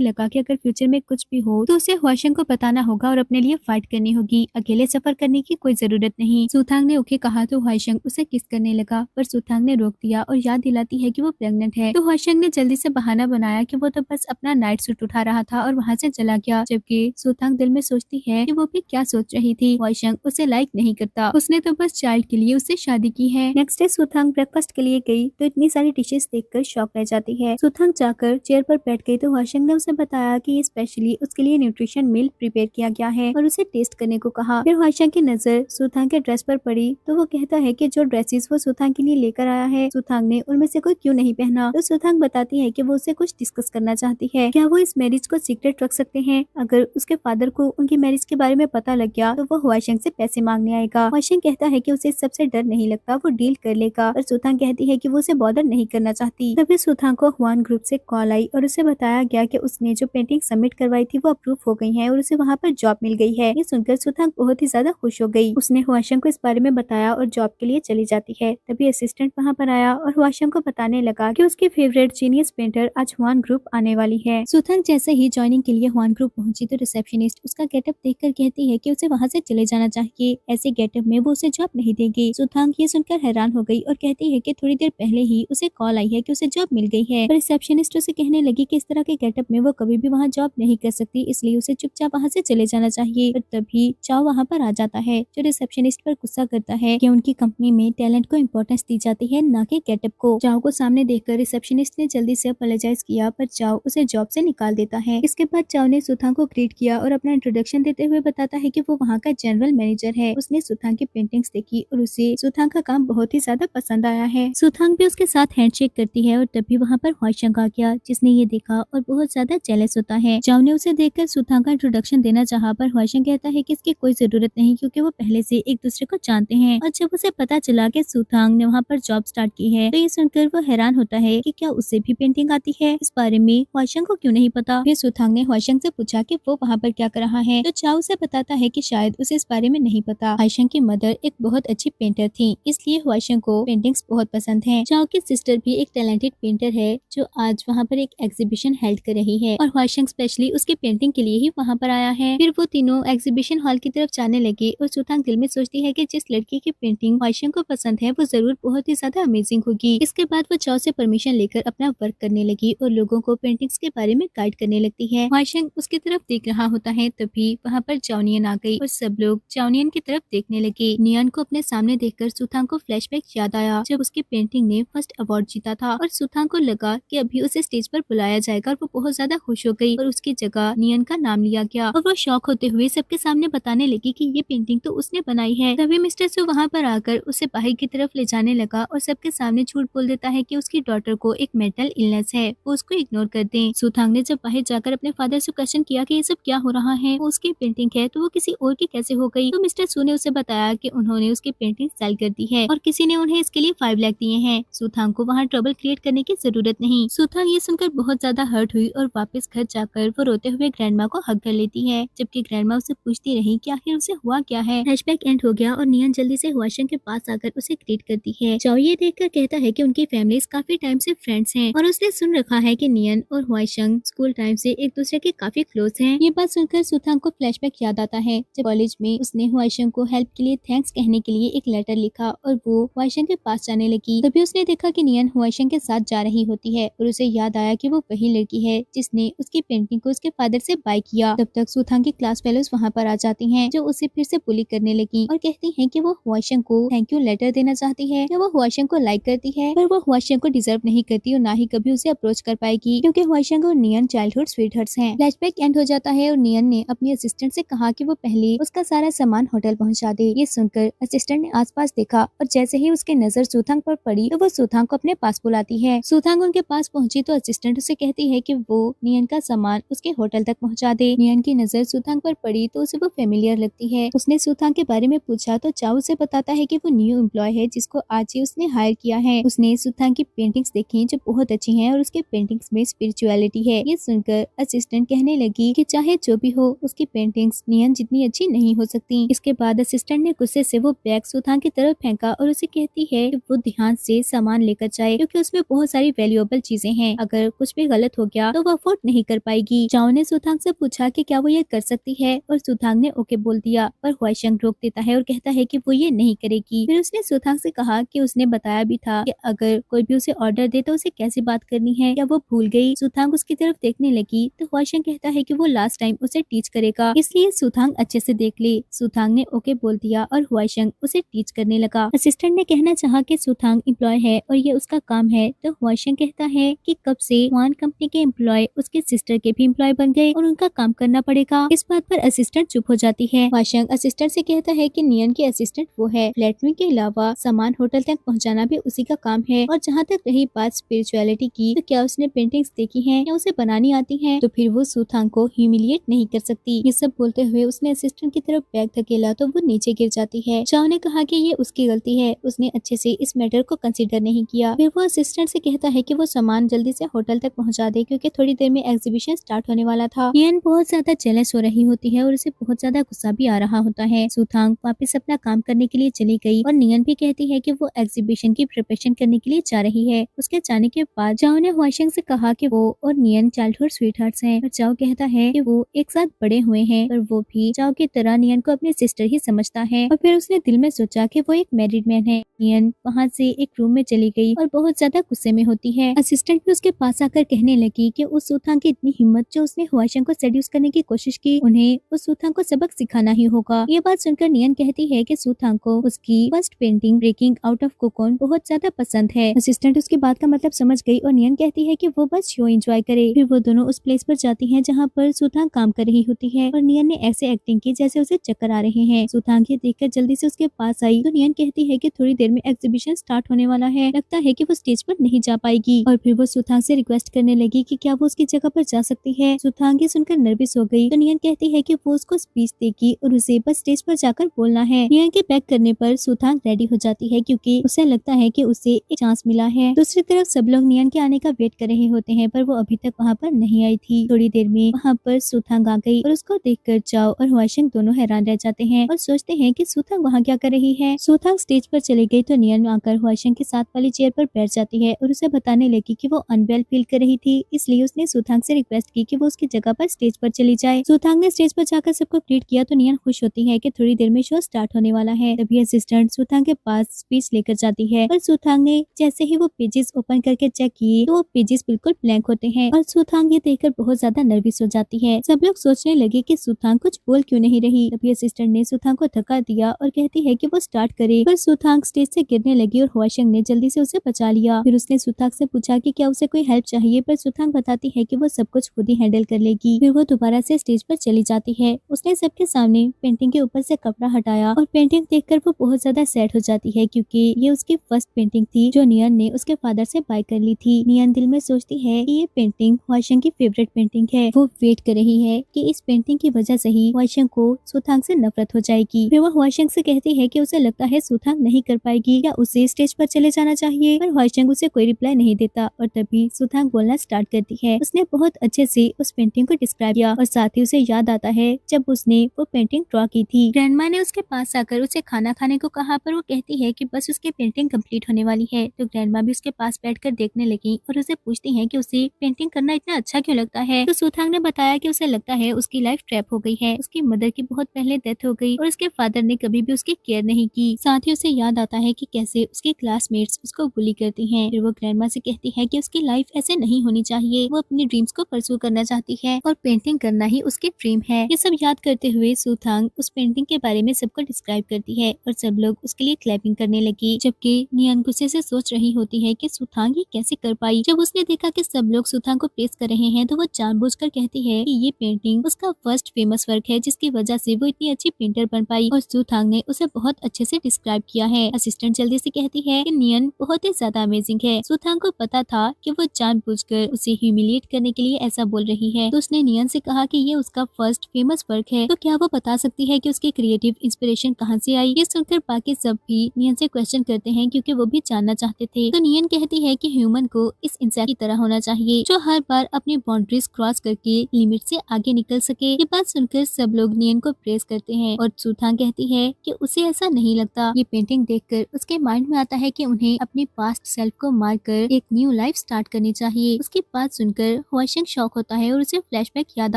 लगा कि अगर फ्यूचर में कुछ भी हो तो उसे हुआशंग को बताना होगा और अपने लिए फाइट करनी होगी, अकेले सफर करने की कोई जरूरत नहीं। सुथांग ने ओके कहा तो हुआशंग उसे किस करने लगा पर सुथांग ने रोक दिया और याद दिलाती है कि वो प्रेग्नेंट है। तो हुआशंग ने जल्दी से बहाना बनाया कि वो तो बस अपना नाइट सूट उठा रहा था और वहाँ से चला गया, जबकि सुथांग दिल में सोचती है कि वो भी क्या सोच रही थी। हुआशंग उसे लाइक नहीं करता, उसने तो बस चाइल्ड के लिए उससे शादी की है। नेक्स्ट डे सुथांग ब्रेकफास्ट के लिए गई तो इतनी सारी डिशेस देखकर शॉक रह जाती है। सुथांग जाकर चेयर पर बैठ गई तो हुआशंग ने उसे बताया कि स्पेशली उसके लिए न्यूट्रिशन मील प्रिपेयर किया गया है और उसे टेस्ट करने को कहा। फिर हुआशंग की नजर सुथांग के ड्रेस पर पड़ी तो वो कहता है कि जो ड्रेसेस वो सुथांग के लिए लेकर आया है सुथांग ने उनमें से कोई क्यों नहीं पहना। तो सुथांग बताती है कि वो उससे कुछ डिस्कस करना चाहती है, क्या वो इस मैरिज को सीक्रेट रख सकते हैं। अगर उसके फादर को उनकी मैरिज के बारे में पता लग गया तो वो हुआशंग से पैसे मांगने आएगा। हुआशंग कहता है कि उसे इस सबसे डर नहीं लगता, वो डील कर लेगा, पर सुथांग कहती है कि वो उसे बॉदर नहीं करना चाहती। तभी सुथांग को हुआन ग्रुप से कॉल आई और उसे बताया गया कि उसने जो पेंटिंग सबमिट करवाई थी वो अप्रूव हो गई है और उसे वहाँ पर जॉब मिल गई है। ये सुनकर सुथांग बहुत ही ज्यादा खुश हो गई। उसने हुआशंग को इस बारे में बताया और जॉब के लिए चली जाती है। तभी असिस्टेंट वहाँ पर आया और हुआशंग को बताने लगा कि उसकी फेवरेट जीनियस पेंटर आज हुआन ग्रुप आने वाली है। सुथांग जैसे ही ज्वाइनिंग के लिए हुआन ग्रुप पहुंची तो रिसेप्शनिस्ट उसका गेटअप देखकर कहती है कि उसे वहाँ से चले जाना चाहिए, ऐसे गेटअप में वो उसे जॉब नहीं देगी। सुथांग ये सुनकर हैरान हो गई और कहती है कि थोड़ी देर पहले ही उसे कॉल आई है कि उसे जॉब मिल गई है। पर रिसेप्शनिस्ट उसे कहने लगी कि इस तरह के गेटअप में वो कभी भी वहाँ जॉब नहीं कर सकती, इसलिए उसे चुपचाप वहाँ से चले जाना चाहिए। पर तभी चाओ वहाँ पर आ जाता है जो रिसेप्शनिस्ट पर गुस्सा करता है कि उनकी कंपनी में टैलेंट को इम्पोर्टेंस दी जाती है, ना कि गेटअप को। चाओ को सामने देखकर रिसेप्शनिस्ट ने जल्दी से अपोलोजाइज किया पर चाओ उसे जॉब से निकाल देता है। इसके बाद चाओ ने सुथांग को ग्रीट किया और अपना इंट्रोडक्शन देते हुए बताता है कि वो वहाँ का जनरल मैनेजर है। उसने सुथांग की पेंटिंग्स देखी और उसे सुथांग का काम बहुत ही ज्यादा पसंद आया है। सुथांग भी उसके साथ हैंडशेक करती है और तभी वहाँ पर हुआशंग आ गया जिसने ये देखा और बहुत ज्यादा जेलस होता है। चाओ ने उसे देखकर सुथांग का इंट्रोडक्शन देना चाहा पर हुआशंग कहता है कि इसकी कोई जरूरत नहीं क्योंकि वो पहले से एक दूसरे को जानते हैं। और जब उसे पता चला कि सुथांग ने वहाँ पर जॉब स्टार्ट की है तो ये सुनकर वो हैरान होता है कि क्या उसे भी पेंटिंग आती है, इस बारे में हुआशंग को क्यों नहीं पता। फिर सुथांग ने हुआशंग से पूछा कि वो वहाँ पर क्या कर रहा है तो चाओ उसे बताता है कि शायद उसे इस बारे में नहीं पता। हुआशंग की मदर एक बहुत अच्छी पेंटर थी, इसलिए हुआशंग को पेंटिंग्स बहुत पसंद है। चाओ की सिस्टर भी एक टैलेंटेड पेंटर है जो आज वहाँ पर एक एग्जीबिशन हेल्ड कर रही है और हुआशंग स्पेशली उसकी पेंटिंग के लिए ही वहाँ पर आया है। फिर वो तीनों एग्जीबिशन हॉल की तरफ जाने लगे और सुथांग दिल में सोचती है कि जिस लड़की की पेंटिंग ह्वाइशंग को पसंद है वो जरूर बहुत ही ज्यादा अमेजिंग होगी। इसके बाद वो चाव से परमिशन लेकर अपना वर्क करने लगी और लोगों को पेंटिंग्स के बारे में गाइड करने लगती है। ह्वाइशंग उसकी तरफ देख रहा होता है, तभी वहाँ पर चाओनियन आ गई और सब लोग चाओनियन की तरफ देखने लगे। नियन को अपने सामने देखकर सुथांग को फ्लैशबैक याद आया जब उसकी पेंटिंग ने फर्स्ट अवार्ड जीता था और सुथांग को लगा कि अभी उसे स्टेज पर बुलाया जाएगा और वो बहुत ज्यादा खुश हो गई और उसकी जगह नियन का नाम लिया गया और वो शौक होते हुए सबके सामने बताने लगी कि ये पेंटिंग तो उसने बनाई है। तभी मिस्टर सू वहाँ पर आकर उसे बाहर की तरफ ले जाने लगा और सबके सामने झूठ बोल देता है कि उसकी डॉटर को एक मेंटल इलनेस है, वो उसको इग्नोर कर दे। सुथांग ने जब बाहर जाकर अपने फादर से क्वेश्चन किया कि ये सब क्या हो रहा है, वो उसकी पेंटिंग है तो वो किसी और की कैसे हो गई, तो मिस्टर सू ने उसे बताया कि उन्होंने उसकी पेंटिंग सेल कर दी है और किसी ने उन्हें इसके लिए 5 लाख दिए हैं। सुथांग को वहाँ ट्रबल क्रिएट करने की जरूरत नहीं। सुथांग ये सुनकर बहुत ज्यादा हर्ट हुई और वापस घर जाकर वो रोते हुए ग्रैंडमा को हग कर लेती है, जबकि ग्रैंडमा उसे पूछती रही कि आखिर उसे हुआ क्या है। फ्लैशबैक एंड हो गया और नियन जल्दी से ह्वाइशंग के पास आकर उसे ग्रीट करती है। चाओ ये देखकर कहता है कि उनकी फैमिलीज काफी टाइम से फ्रेंड्स हैं और उसने सुन रखा है कि नियन और ह्वाइशंग स्कूल टाइम से एक दूसरे के काफी क्लोज हैं। ये बात सुनकर सुथांग को फ्लैशबैक याद आता है जब कॉलेज में उसने ह्वाइशंग को हेल्प के लिए थैंक्स कहने के लिए एक लेटर लिखा और वो ह्वाइशंग के पास जाने लगी। तभी उसने देखा कि नियन ह्वाइशंग के साथ जा रही होती है और उसे याद आया कि वो वही लड़की है जिसने उसकी पेंटिंग को उसके फादर से बाय किया। तब तक सुथांग की क्लास फेलोज वहाँ पर आ जाती हैं जो उसे फिर से बुली करने लगी और कहती हैं कि वो ह्वाइशंग को थैंक यू लेटर देना चाहती है या वो ह्वाइशंग को लाइक करती है, पर वो ह्वाइशंग को डिजर्व नहीं करती और ना ही कभी उसे अप्रोच कर पाएगी क्योंकि ह्वाइशंग और नियन चाइल्डहुड स्वीटहार्ट्स हैं। फ्लैशबैक एंड हो जाता है और नियन ने अपनी असिस्टेंट से कहा कि वो पहले उसका सारा सामान होटल पहुंचा दे। ये सुनकर असिस्टेंट ने आसपास देखा और जैसे ही उसकी नजर सुथांग पर पड़ी तो वो सुथांग को अपने पास बुलाती है। सुथांग उनके पास पहुंची तो असिस्टेंट उसे कहती है कि वो नियन का सामान उसके होटल तक पहुंचा दे। नियन की नजर सुथांग पर पड़ी तो उसे वो फेमिलियर लगती है। उसने सुथांग के बारे में पूछा तो चाओ उसे बताता है कि वो न्यू एम्प्लॉय है जिसको आज ही उसने हायर किया है। उसने सुथांग की पेंटिंग्स देखी जो बहुत अच्छी हैं और उसके पेंटिंग्स में स्पिरिचुअलिटी है। ये सुनकर असिस्टेंट कहने लगी कि चाहे जो भी हो उसकी पेंटिंग्स नियन जितनी अच्छी नहीं हो सकती। इसके बाद असिस्टेंट ने गुस्से से वो बैग सुथांग की तरफ फेंका और उसे कहती है कि वो ध्यान से सामान लेकर जाए क्योंकि उसमें बहुत सारी वैल्यूएबल चीजें हैं, अगर कुछ भी गलत हो गया तो वो अफोर्ड नहीं कर पाएगी। चाओ ने सुथांग से पूछा कि क्या वो ये कर सकती है और सुथांग ने ओके बोल दिया, पर ह्वाइशंग रोक देता है और कहता है कि वो ये नहीं करेगी। फिर उसने सुथांग से कहा कि उसने बताया भी था कि अगर कोई भी उसे ऑर्डर दे तो उसे कैसे बात करनी है, या वो भूल गई। सुथांग उसकी तरफ देखने लगी तो ह्वाइशंग कहता है कि वो लास्ट टाइम उसे टीच करेगा, इसलिए सुथांग अच्छे से देख ले। सुथांग ने ओके बोल दिया और ह्वाइशंग उसे टीच करने लगा। असिस्टेंट ने कहना चाहा कि सुथांग एम्प्लॉय है और ये उसका काम है, तो ह्वाइशंग कहता है कि कब से वान कंपनी के एम्प्लॉय उसके सिस्टर के भी एम्प्लॉय बन गए और उनका काम करना पड़ेगा। इस बात पर असिस्टेंट चुप हो जाती है। ह्वाइशंग असिस्टेंट से कहता है कि नियन की असिस्टेंट वो है, फ्लैटरिंग के अलावा सामान होटल तक पहुंचाना भी उसी का काम है। और जहाँ तक रही बात स्पिरिचुअलिटी की, तो क्या उसने पेंटिंग्स देखी हैं या उसे बनानी आती हैं, तो फिर वो सुथांग को ह्यूमिलिएट नहीं कर सकती। ये सब बोलते हुए उसने असिस्टेंट की तरफ बैग धकेला तो वो नीचे गिर जाती है। चाओ ने कहा कि ये उसकी गलती है, उसने अच्छे से इस मैटर को कंसीडर नहीं किया। फिर वो असिस्टेंट से कहता है कि वो सामान जल्दी से होटल तक पहुंचा दे क्योंकि थोड़ी देर में एग्जीबिशन स्टार्ट होने वाला था। नियन बहुत ज्यादा जेलस हो रही होती है और उसे बहुत ज्यादा गुस्सा भी आ रहा होता है। सुथांग वापस अपना काम करने के लिए चली गई और नियन भी कहती है कि वो एग्जीबिशन की प्रिपरेशन करने के लिए जा रही है। उसके जाने के बाद चाओ ने ह्वाइशंग से कहा कि वो और नियन चाइल्डहुड स्वीटहार्ट्स हैं और चाओ कहता है कि वो एक साथ बड़े हुए हैं और वो भी चाओ की तरह नियन को अपनी सिस्टर ही समझता है। और फिर उसने दिल में सोचा कि वो एक मैरिड मैन है। नियन वहाँ से एक रूम में चली गई और बहुत ज्यादा गुस्से में होती है। असिस्टेंट भी उसके पास आकर कहने लगी कि उस सुथांग की इतनी हिम्मत जो उसने ह्वाइशंग को सेड्यूस करने की कोशिश की, उन्हें उस सुथांग को सबक सिखाना ही होगा। ये बात सुनकर नियन कहती है कि सुथांग को उसकी first painting breaking out of cocoon बहुत ज्यादा पसंद है। असिस्टेंट उसकी बात का मतलब समझ गई और नियन कहती है कि वो बस शो एंजॉय करे। फिर वो दोनों उस प्लेस पर जाती हैं जहाँ पर सुथांग काम कर रही होती है और नियन ने ऐसे एक्टिंग की जैसे उसे चक्कर आ रहे हैं। सुथांग ये देखकर जल्दी से उसके पास आई तो नियन कहती है कि थोड़ी देर में एग्जीबिशन स्टार्ट होने वाला है, लगता है कि वो स्टेज पर नहीं जा पाएगी। और फिर वो सुथांग से रिक्वेस्ट करने लगी कि क्या वो उसकी जगह पर जा सकती है। सुथांग ये सुनकर नर्वस हो गई तो नियन कहती है कि वो उसको स्पीच देगी और उसे बस स्टेज पर जाकर बोलना है। नियन के बैक करने पर सुथांग रेडी हो जाती है क्योंकि उसे लगता है कि उसे एक चांस मिला है। दूसरी तरफ सब लोग नियन के आने का वेट कर रहे होते हैं पर वो अभी तक वहाँ पर नहीं आई थी। थोड़ी देर में वहाँ पर सुथांग आ गई और उसको देखकर चाओ और ह्वाइशंग दोनों हैरान रह जाते हैं और सोचते हैं कि सुथांग वहाँ क्या कर रही है। सुथांग स्टेज पर चली गई तो नियन आकर ह्वाइशंग के साथ वाली चेयर पर बैठ जाती है और उसे बताने लगी कि वो अनवेल फील कर रही थी, इसलिए उसने सुथांग से रिक्वेस्ट की कि वो उसकी जगह पर स्टेज पर चली जाए। सुथांग ने स्टेज पर जाकर सबको ग्रीट किया तो नियन खुश होती है कि थोड़ी देर में शो स्टार्ट होने वाला है। तभी असिस्टेंट सुथांग के पास स्पीच लेकर जाती है और सुथांग ने जैसे ही वो पेजेस ओपन करके चेक किए तो वो पेजेस बिल्कुल ब्लैंक होते हैं और सुथांग ये देखकर बहुत ज्यादा नर्वस हो जाती है। सब लोग सोचने लगे कि सुथांग कुछ बोल क्यों नहीं रही। तभी असिस्टेंट ने सुथांग को धक्का दिया और कहती है कि वो स्टार्ट करे, पर सुथांग स्टेज से गिरने लगी और हुआशंग ने जल्दी से उसे बचा लिया। फिर उसने सुथांग से पूछा कि क्या उसे कोई हेल्प चाहिए, पर सुथांग बताती है कि वो सब कुछ खुद ही हैंडल कर लेगी। फिर वो दोबारा से स्टेज पर चली जाती है। उसने सबके सामने पेंटिंग के ऊपर से कपड़ा हटाया और पेंटिंग देखकर वो बहुत ज्यादा सैड हो जाती है क्योंकि ये उसकी फर्स्ट पेंटिंग थी जो नियन ने उसके फादर से बाय कर ली थी। नियन दिल में सोचती है कि ये पेंटिंग हुआशंग की फेवरेट पेंटिंग है। वो वेट कर रही है कि इस पेंटिंग की वजह से ही हुआशंग को सुथांग से नफरत हो जाएगी। फिर वो हुआशंग से कहती है कि उसे लगता है सुथांग नहीं कर पाएगी, या उसे स्टेज पर चले जाना चाहिए, पर हुआशंग उसे कोई रिप्लाई नहीं देता। और तभी सुथांग बोलना स्टार्ट करती है। उसने बहुत अच्छे से उस पेंटिंग को डिस्क्राइब किया और साथ ही उसे याद आता है जब उसने वो पेंटिंग ड्रॉ की थी। ग्रैंडमा ने उसके पास आकर उसे खाना खाने को कहा, पर वो कहती है कि बस उसकी पेंटिंग कंप्लीट होने वाली है। तो ग्रैंडमा भी उसके पास बैठकर देखने लगी और उसे पूछती है कि उसे पेंटिंग करना इतना अच्छा क्यों लगता है। तो सुथांग ने बताया कि उसे लगता है उसकी लाइफ ट्रैप हो गई है। उसकी मदर की बहुत पहले डेथ हो गई और उसके फादर ने कभी भी उसकी केयर नहीं की। साथ ही उसे याद आता है कि कैसे उसके क्लासमेट्स उसको बुली करती हैं। फिर वो ग्रैंडमा से कहती है कि उसकी लाइफ ऐसे नहीं होनी चाहिए। वो अपने ड्रीम्स को परस्यू करना चाहती है और पेंटिंग करना ही उसकी ड्रीम है। ये सब याद करते हुए सुथांग उस पेंटिंग के बारे में सबको डिस्क्राइब करती है और सब लोग उसके लिए क्लैपिंग करने लगी, जबकि नियन गुस्से से सोच रही होती है कि सुथांग ये कैसे कर पाई। जब उसने देखा कि सब लोग सुथांग को प्रेस कर रहे हैं तो वो जानबूझकर कहती है कि ये पेंटिंग उसका फर्स्ट फेमस वर्क है जिसकी वजह से वो इतनी अच्छी पेंटर बन पाई और सुथांग ने उसे बहुत अच्छे से डिस्क्राइब किया है। असिस्टेंट जल्दी से कहती है कि नियन बहुत ही ज्यादा अमेजिंग है। सुथांग को पता था कि वो जानबूझकर उसे ह्यूमिलिएट करने के लिए ऐसा बोल रही है, तो उसने नियन से कहा कि ये उसका फर्स्ट फेमस वर्क है, तो क्या वो बता सकती है कि उसकी क्रिएटिव इंस्पिरेशन कहाँ से आई। ये सुनकर बाकी सब भी नियन से क्वेश्चन करते हैं क्योंकि वो भी जानना चाहते थे। तो नियन कहती है कि ह्यूमन को इस इंसान की तरह होना चाहिए जो हर बार अपनी बाउंड्रीज क्रॉस करके लिमिट से आगे निकल सके। ये बात सुनकर सब लोग नियन को प्रेस करते हैं और सुथांग कहती है कि उसे ऐसा नहीं लगता। ये पेंटिंग देखकर उसके माइंड में आता है कि उन्हें अपने पास्ट सेल्फ को मारकर एक न्यू लाइफ स्टार्ट करनी चाहिए। उसकी बात सुनकर हुआशंग शॉक होता है और उसे फ्लैशबैक याद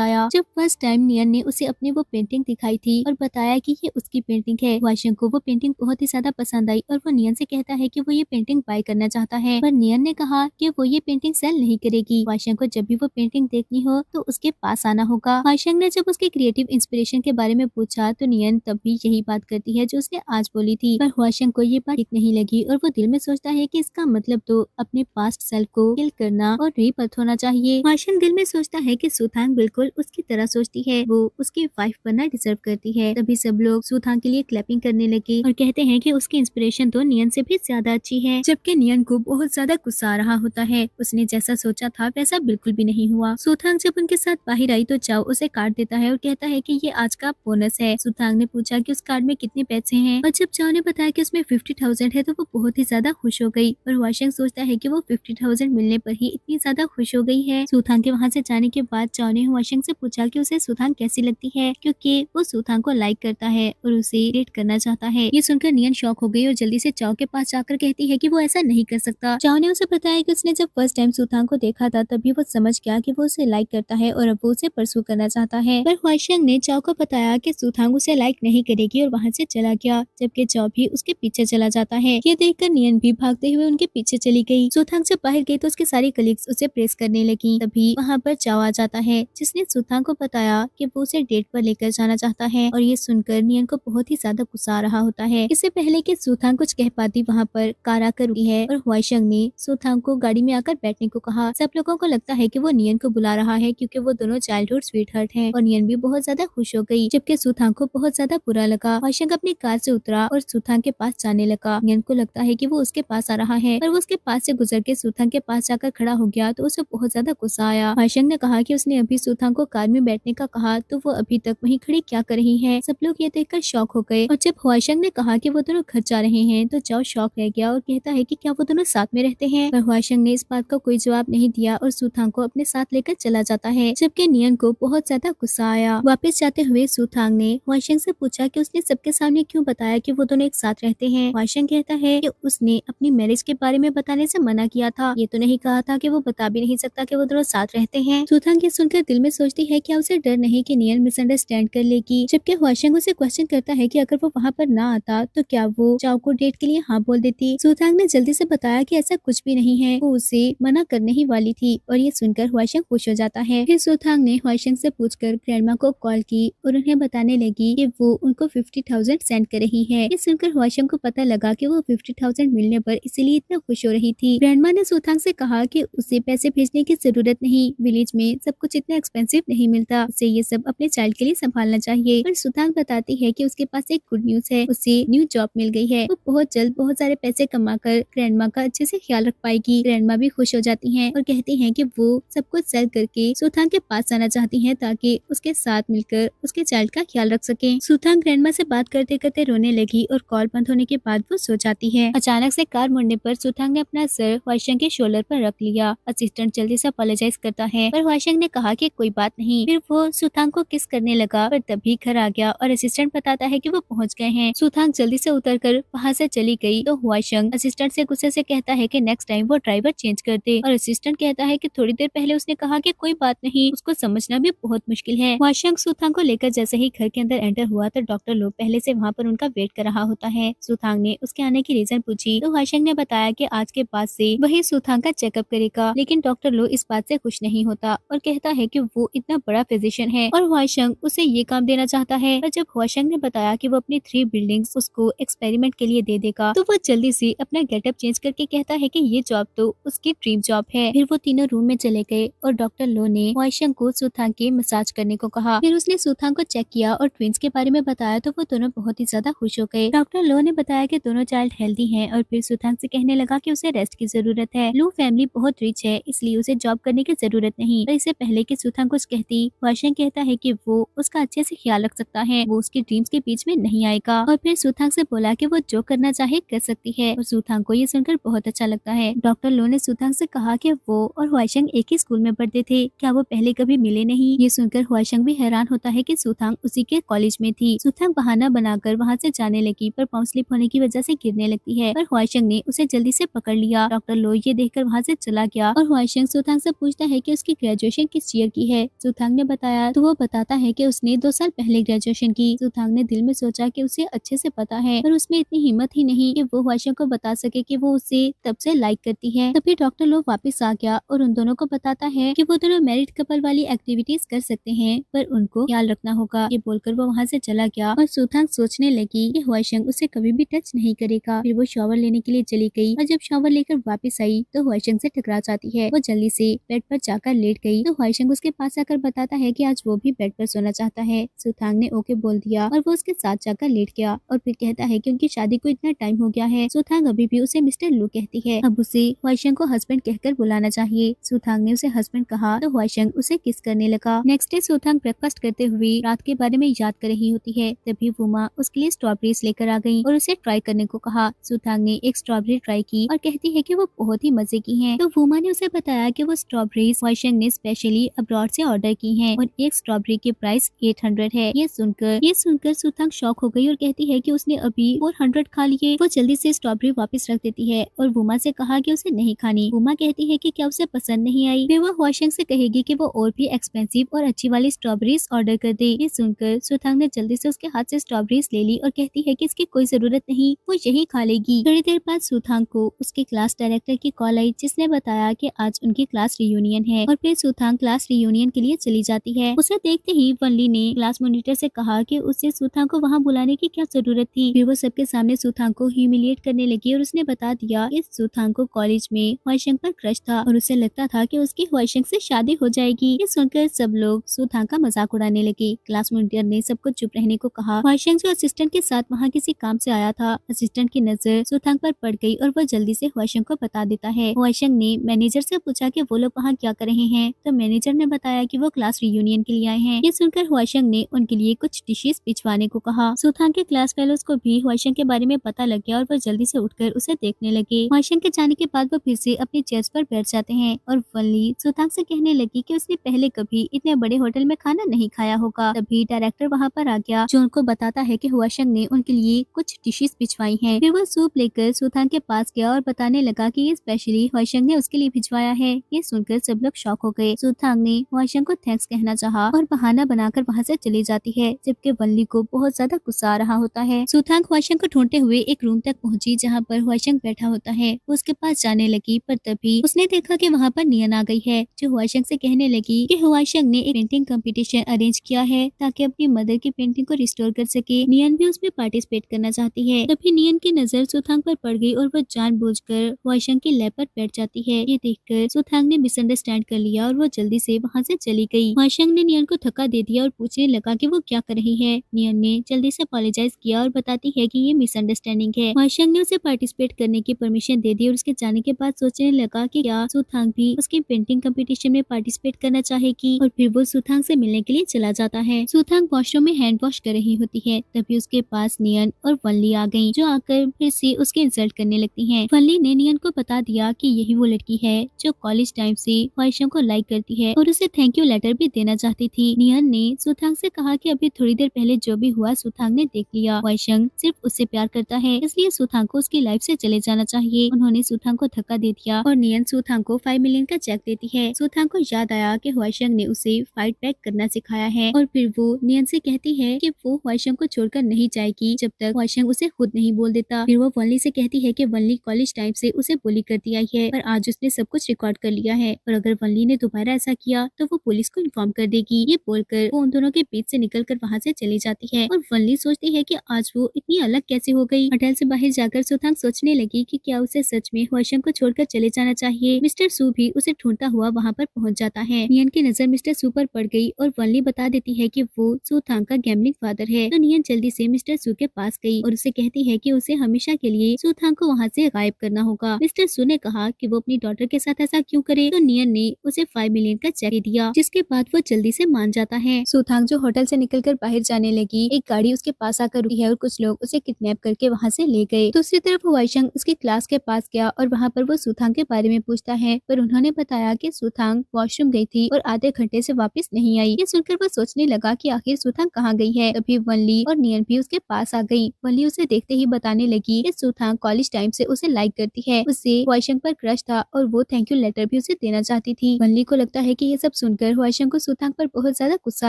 आया जब फर्स्ट टाइम नियन ने उसे अपनी वो पेंटिंग दिखाई थी और बताया कि ये उसकी पेंटिंग है। हुआशंग को वो पेंटिंग बहुत ही ज्यादा पसंद आई और वो नियन से कहता है कि वो ये पेंटिंग बाय करना चाहता है, पर नियन ने कहा कि वो ये पेंटिंग सेल नहीं करेगी। हुआशंग को जब भी वो पेंटिंग देखनी हो तो उसके पास आना होगा। हुआशंग ने जब उसके क्रिएटिव इंस्पिरेशन के बारे में पूछा तो नियन तब भी यही बात करती है जो उसने आज बोली थी, पर हुआशंग को ये बात ठीक नहीं लगी और वो दिल में सोचता है कि इसका मतलब तो अपने पास्ट सेल्फ को किल करना और रीबर्थ होना चाहिए। हुआशंग दिल में सोचता है कि सुथांग बिल्कुल उसकी तरह सोचती है, वो उसकी वाइफ बनना डिजर्व करती है। तभी सब लोग सुथांग के लिए क्लैपिंग करने लगे और कहते हैं कि उसकी इंस्पिरेशन तो नियन से भी ज्यादा अच्छी है, जबकि नियन को बहुत ज्यादा गुस्सा आ रहा होता है। उसने जैसा सोचा था वैसा बिल्कुल भी नहीं हुआ। सुथांग जब उनके साथ बाहर आई तो चाओ उसे कार्ड देता है और कहता है कि ये आज का बोनस है। सुथांग ने पूछा कि उस कार्ड में कितने पैसे हैं और जब चाओ ने बताया कि उसमें 50,000 है तो वो बहुत ही ज्यादा खुश हो गई। और हुआशंग सोचता है कि वो 50,000 मिलने पर ही इतनी ज्यादा खुश हो गई है। सुथांग के वहाँ से जाने के बाद चाओ ने हुआशंग से पूछा कि उसे सुथांग कैसी लगती है, क्योंकि वो सुथांग को लाइक करता है और उसे डेट करना चाहता है। ये सुनकर नियन शॉक हो गई और जल्दी से चाओ के पास जाकर कहती है कि वो ऐसा नहीं कर सकता। चाओ ने उसे बताया कि उसने जब फर्स्ट टाइम सुथांग को देखा था तभी वो समझ गया कि वो उसे लाइक करता है और अब वो उसे परसू करना चाहता है। पर हुआशंग ने चाओ को बताया कि सुथांग उसे लाइक नहीं करेगी और वहाँ से चला गया, जबकि चाओ भी उसके पीछे चला जाता है। ये देखकर नियन भी भागते हुए उनके पीछे चली गई। सुथांग जब बाहर गई तो उसके सारी कलीग्स उसे प्रेस करने लगी। तभी वहाँ पर चाओ आ जाता है जिसने सुथांग को बताया कि वो उसे डेट पर लेकर जाना चाहता है और ये सुनकर नियन को बहुत ही ज्यादा गुस्सा आ रहा होता है। इससे पहले कि सुथांग कुछ कह पाती वहाँ पर कार आकर रुकी है और हुआशंग ने सुथांग को गाड़ी में आकर बैठने को कहा। सब लोगों को लगता है कि वो नियन को बुला रहा है क्योंकि वो दोनों चाइल्डहुड स्वीटहार्ट हैं और नियन भी बहुत ज्यादा खुश हो गई, जबकि सुथांग को बहुत ज्यादा बुरा लगा। हुआशंग अपनी कार से उतरा और सुथांग के पास जाने लगा। नियन को लगता है कि वो उसके पास आ रहा है, पर वो उसके पास से गुजर के सुथांग के पास जाकर खड़ा हो गया तो उसे बहुत ज्यादा गुस्सा आया। हुआशंग ने कहा कि उसने अभी सुथांग को कार में बैठने का कहा तो वो अभी तक वहीं खड़ी क्या कर रही है। सब लोग ये देखकर शॉक हो गए और जब हुआशंग ने कहा कि वो दोनों घर जा रहे हैं तो चाओ शॉक रह गया और कहता है कि क्या वो दोनों साथ में रहते हैं, पर हुआशंग ने इस बात का कोई जवाब नहीं दिया और सुथांग को अपने साथ लेकर चला जाता है, जबकि नियन को बहुत ज्यादा गुस्सा आया। वापस जाते हुए सुथांग ने हुआशंग से पूछा कि उसने सबके सामने क्यों बताया कि वो दोनों एक साथ रहते हैं। हुआशंग कहता है कि उसने अपनी मैरिज के बारे में बताने से मना किया था, ये तो नहीं कहा था कि वो बता भी नहीं सकता कि वो दोनों साथ रहते हैं। सुथांग ये सुनकर दिल में सोचती है क्या उसे डर नहीं कि नियन मिसअंडरस्टैंड कर लेगी, जबकि हुआशंग उसे क्वेश्चन करता है कि अगर वो वहाँ पर ना आता तो क्या वो चाओ को डेट के लिए हाँ बोल देती। सुथांग ने जल्दी से बताया कि ऐसा कुछ भी नहीं है, वो उसे मना करने ही वाली थी और ये सुनकर हुआशंग खुश हो जाता है। फिर सुथांग ने हुआशंग से पूछकर ग्रैंडमा को कॉल की और उन्हें बताने लगी कि वो उनको 50,000 सेंड कर रही है। ये सुनकर हुआशंग को पता लगा कि वो 50,000 मिलने पर इसीलिए इतना खुश हो रही थी। ग्रैंडमा ने सुथांग से कहा कि उसे पैसे भेजने की जरूरत नहीं, विलेज में सब कुछ इतना एक्सपेंसिव नहीं मिलता, उसे ये सब अपने चाइल्ड के लिए संभालना चाहिए। और सुथांग बताती है कि उसके पास एक गुड न्यूज है, उसे न्यू जॉब मिल गई है। वो बहुत जल्द बहुत सारे पैसे कमाकर ग्रैंडमा का अच्छे से ख्याल रख पाएगी। ग्रैंडमा भी खुश हो जाती हैं और कहती हैं कि वो सब कुछ सेल करके सुथांग के पास आना चाहती हैं ताकि उसके साथ मिलकर उसके चाइल्ड का ख्याल रख सकें। सुथांग ग्रैंडमा से बात करते करते रोने लगी और कॉल बंद होने के बाद वो सो जाती है। अचानक से कार मुड़ने पर सुथांग ने अपना सर हुआशंग के शोल्डर पर रख लिया। असिस्टेंट जल्दी से अपोलोजाइज करता है पर हुआशंग ने कहा कि कोई बात नहीं। फिर वो सुथांग को किस करने लगा पर तभी घर आ गया और असिस्टेंट बताता है कि वो पहुंच गए हैं। सुथांग जल्दी से उतरकर वहां से चली गई तो हुआशंग असिस्टेंट से गुस्से से कहता है कि नेक्स्ट टाइम वो ड्राइवर चेंज कर दे और असिस्टेंट कहता है कि थोड़ी देर पहले उसने कहा कि कोई बात नहीं, उसको समझना भी बहुत मुश्किल है। हुआशंग सुथांग को लेकर जैसे ही घर के अंदर एंटर हुआ तो डॉक्टर लो पहले से वहाँ पर उनका वेट कर रहा होता है। सुथांग ने उसके आने की रीजन पूछी तो हुआशंग ने बताया कि आज के बाद से वही सुथांग का चेकअप करेगा, लेकिन डॉक्टर लो इस बात से खुश नहीं होता और कहता है कि वो इतना बड़ा फिजिशियन है और हुआशंग उसे ये काम देना चाहता है। पर जब हुआशंग ने बताया कि वो अपनी 3 बिल्डिंग्स उसको एक्सपेरिमेंट के लिए दे देगा तो वो जल्दी से अपना गेटअप चेंज करके कहता है कि ये जॉब तो उसकी ड्रीम जॉब है। फिर वो तीनों रूम में चले गए और डॉक्टर लो ने हुआशंग को सुथांग के मसाज करने को कहा। फिर उसने सुथांग को चेक किया और ट्विंस के बारे में बताया तो वो दोनों बहुत ही ज्यादा खुश हो गए। डॉक्टर लो ने बताया कि दोनों चाइल्ड हेल्दी हैं और फिर सुथांग से कहने लगा कि उसे रेस्ट की जरूरत है। लू फैमिली बहुत रिच है इसलिए उसे जॉब करने की जरूरत नहीं। तो इससे पहले कि सुथांग कुछ कहती हुआशंग कहता है कि वो उसका अच्छे से ख्याल रख सकता है, वो उसकी ड्रीम्स के बीच में नहीं आएगा और फिर सुथांग से बोला कि वो जो करना चाहे कर सकती है और सुथांग को ये सुनकर बहुत अच्छा लगता है। डॉक्टर लो ने सुथांग से कहा कि वो और हुआशंग एक ही स्कूल में पढ़ते थे, क्या वो पहले कभी मिले नहीं। ये सुनकर हुआशंग भी हैरान होता है कि सुथांग उसी के कॉलेज में थी। सुथांग बहाना बनाकर वहाँ से जाने लगी पर पाँव स्लिप होने की वजह से गिरने लगती है पर हुआशंग ने उसे जल्दी से पकड़ लिया। डॉक्टर लो ये देखकर वहाँ से चला गया और हुआशंग सुथांग से पूछता है कि उसकी ग्रेजुएशन किस ईयर की है। सुथांग ने बताया तो वो बताता है कि उसने 2 साल पहले ग्रेजुएशन की। सुथांग ने दिल में सोचा कि उसे अच्छे से पता है पर उसमें इतनी हिम्मत ही नहीं कि वो हुआशंग को बता सके कि वो उसे तब से लाइक करती है। तभी डॉक्टर लो वापस आ गया और उन दोनों को बताता है कि वो दोनों मैरिड कपल वाली एक्टिविटीज कर सकते हैं पर उनको ख्याल रखना होगा। ये बोलकर वो वहाँ से चला गया और सुथांग सोचने लगी कि हुआशंग उसे कभी भी टच नहीं करेगा। फिर वो शॉवर लेने के लिए चली गई और जब शॉवर लेकर वापस आई तो हुआशंग से टकरा जाती है। वो जल्दी से बेड पर जाकर लेट गई तो हुआशंग उसके पास आकर बताता है कि आज वो भी बेड पर सोना चाहता है। सुथांग ने ओके बोल दिया और वो उसके साथ जाकर लेट गया और फिर कहता है कि उनकी शादी को इतना टाइम हो गया है। सुथांग अभी भी उसे मिस्टर लू कहती है, अब उसे हुआशंग को हस्बैंड कहकर बुलाना चाहिए। सुथांग ने उसे हस्बैंड कहा तो हुआशंग उसे किस करने लगा। नेक्स्ट डे सुथांग ब्रेकफास्ट करते हुए रात के बारे में याद कर रही होती है, तभी वुमा उसके लिए स्ट्रॉबेरीज लेकर आ गई और उसे ट्राई करने को कहा। सुथांग ने एक स्ट्रॉबेरी ट्राई की और कहती है कि वो बहुत ही मजे की हैं। तो वुमा ने उसे बताया कि वो स्ट्रॉबेरीज हुआशंग ने स्पेशली अब्रॉड से ऑर्डर की हैं और एक स्ट्रॉबेरी की प्राइस 800 है। ये सुनकर सुथांग शॉक हो गई और कहती है कि उसने अभी 400 खा लिए। वो जल्दी से स्ट्रॉबेरी वापस रख देती है और वुमा से कहा कि उसे नहीं खानी। वुमा कहती है कि क्या उसे पसंद नहीं आई। फिर वो हुआशंग से कहेगी कि वो और भी एक्सपेंसिव और अच्छी वाली स्ट्रॉबेरीज ऑर्डर कर दे। ये सुनकर सुथांग ने जल्दी से उसके हाथ से स्ट्रॉबेरीज ले ली और कहती है कि इसकी कोई जरूरत नहीं, वो यही खा लेगी। थोड़ी देर बाद सुथांग को उसके क्लास डायरेक्टर की कॉल आई जिसने बताया कि आज उनकी क्लास रियूनियन है और फिर सुथांग क्लास रियूनियन के लिए चली जाती है। उसे देखते ही वनली ने क्लास मॉनिटर से कहा कि उसे सुथांग को वहाँ बुलाने की क्या जरूरत थी। फिर वो सबके सामने सुथांग को ह्यूमिलिएट करने लगी और उसने बता दिया कि सुथांग को कॉलेज में हुआशंग पर क्रश था और उसे लगता था कि उसकी हुआशंग से शादी हो जाएगी। ये सुनकर सब लोग सुथांग का मजाक उड़ाने लगे। क्लास मॉनिटर ने सबको चुप रहने को कहा। हुआशंग जो असिस्टेंट के साथ वहाँ किसी काम से आया था, असिस्टेंट की नजर सुथांग पर पड़ गई और वो जल्दी से हुआशंग को बता देता है। हुआशंग ने मैनेजर से पूछा कि वो लोग वहाँ क्या कर रहे हैं तो मैनेजर ने बताया कि वो क्लास रियूनियन के लिए आए हैं। ये सुनकर हुआशंग ने उनके लिए कुछ डिशेस भिजवाने को कहा। सुथांग के क्लास फेलोज को भी हुआशंग के बारे में पता लग गया और वो जल्दी से उठकर उसे देखने लगे। हुआशंग के जाने के बाद वो फिर से अपनी चेयर्स पर बैठ जाते हैं और वनली सुथांग से कहने लगी कि उसने पहले कभी इतने बड़े होटल में खाना नहीं खाया होगा। तभी डायरेक्टर वहाँ पर आ गया जो उनको बताता है कि हुआशंग ने उनके लिए कुछ डिशेस भिजवाई हैं। फिर वो सूप लेकर सुथांग के पास गया और बताने लगा कि ये स्पेशली हुआशंग ने उसके लिए भिजवाया है। ये सुनकर सब लोग शॉक हो गए। सुथांग ने हुआशंग को थैंक्स कहना चाहा और बहाना बनाकर वहाँ से चली जाती जाती है, जबकि वनली को बहुत ज्यादा गुस्सा आ रहा होता है। सुथांग हुआशंग को ढूंढते हुए एक रूम तक पहुंची जहाँ पर हुआशंग बैठा होता है। वो उसके पास जाने लगी, पर तभी उसने देखा कि वहाँ पर नियन आ गई है, जो हुआशंग से कहने लगी कि हुआशंग ने एक पेंटिंग कंपटीशन अरेंज किया है ताकि अपनी मदर की पेंटिंग को रिस्टोर कर सके। नियन भी उसमें पार्टिसिपेट करना चाहती है। तभी नियन की नजर सुथांग पर पड़ गई और वो जानबूझकर हुआशंग की लैब पर बैठ जाती है। ये देखकर सुथांग ने मिसअंडरस्टैंड कर लिया और वो जल्दी से वहाँ से चली गई। हुआशंग ने नियन को धक्का दे दिया और पूछने लगा कि वो क्या कर रही है। नियन ने जल्दी से अपोलोजाइज किया और बताती है कि ये मिसअंडरस्टैंडिंग है। हुआशंग ने उसे पार्टिसिपेट करने की परमिशन दे दी और उसके जाने के बाद सोचने लगा कि क्या सुथांग भी उसकी पेंटिंग कंपटीशन में पार्टिसिपेट करना चाहेगी, और फिर वो सुथांग से मिलने के लिए चला जाता है। सुथांग वॉशरूम में हैंड वॉश कर रही होती है, तभी उसके पास नियन और वनली आ गई, जो आकर फिर से उसके इंसल्ट करने लगती हैं। वनली ने नियन को बता दिया कि यही वो लड़की है जो कॉलेज टाइम से ख्वाहिशों को लाइक करती है और उसे थैंक यू लेटर भी देना चाहती थी। नियन ने सुथांग से कहा कि अभी थोड़ी देर पहले जो भी हुआ सुथांग ने देख लिया। ख्वाहिशंग सिर्फ उससे प्यार करता है, इसलिए सुथांग को उसकी लाइफ से चले जाना चाहिए। उन्होंने सुथांग को धक्का दे दिया और नियन सुथांग को 5 मिलियन का चेक देती है। सुथांग को याद आया कि ख्वाहिशंग ने उसे फाइट बैक करना सिखाया है, और फिर वो नियन से कहती है कि वो ख्वाहिशंग को छोड़कर नहीं जाएगी जब तक ख्वाहिशंग उसे खुद नहीं बोल देता। फिर वो वनली से कहती है कि वनली कॉलेज टाइम से उसे बुली करती आई है, पर आज उसने सब कुछ रिकॉर्ड कर लिया है, और अगर वनली ने दोबारा ऐसा किया तो वो पुलिस को इन्फॉर्म कर देगी। ये बोलकर वो उन दोनों के बीच से निकलकर वहाँ से चली जाती है, और वनली सोचती है कि आज वो इतनी अलग कैसे हो गई। होटल से बाहर जाकर सुथांग सोचने लगी कि क्या उसे सच में ख्वाहिशंग को छोड़कर चले जाना चाहिए। मिस्टर सू भी उसे ढूंढता हुआ वहाँ पर पहुँच जाता है। नियन की नजर मिस्टर सू पर पड़ गई और वनली बता देती है कि वो सुथांग का गैम्बलिंग फादर है। तो नियन जल्दी से मिस्टर सू के पास गई और उसे कहती है कि उसे हमेशा के लिए सुथांग को वहाँ से गायब करना होगा। मिस्टर सू ने कहा कि वो अपनी डॉटर के साथ ऐसा क्यों करे, तो नियन ने उसे 5 मिलियन का चेक दे दिया, जिसके बाद वो जल्दी से मान जाता है। सुथांग जो होटल से निकलकर बाहर जाने लगी, एक गाड़ी उसके पास आकर रुकी है और कुछ लोग उसे किडनैप करके वहाँ से ले गए। दूसरी तरफ हुआशंग उसकी क्लास के पास गया और वहाँ पर वो सुथांग के बारे में पूछता है, पर उन्होंने बताया कि सुथांग वॉशरूम गई थी और आधे घंटे से वापस नहीं आई। ये सुनकर वो सोचने लगा कि आखिर सुथांग कहाँ गई है। तभी वनली और नियन भी उसके पास आ गई। वनली उसे देखते ही बताने लगी कि सुथांग कॉलेज टाइम से उसे लाइक करती है, उससे हुआशंग पर क्रश था और वो थैंक यू लेटर भी उसे देना चाहती थी। वनली को लगता है कि ये सब सुनकर हुआशंग को सुथांग पर बहुत ज्यादा गुस्सा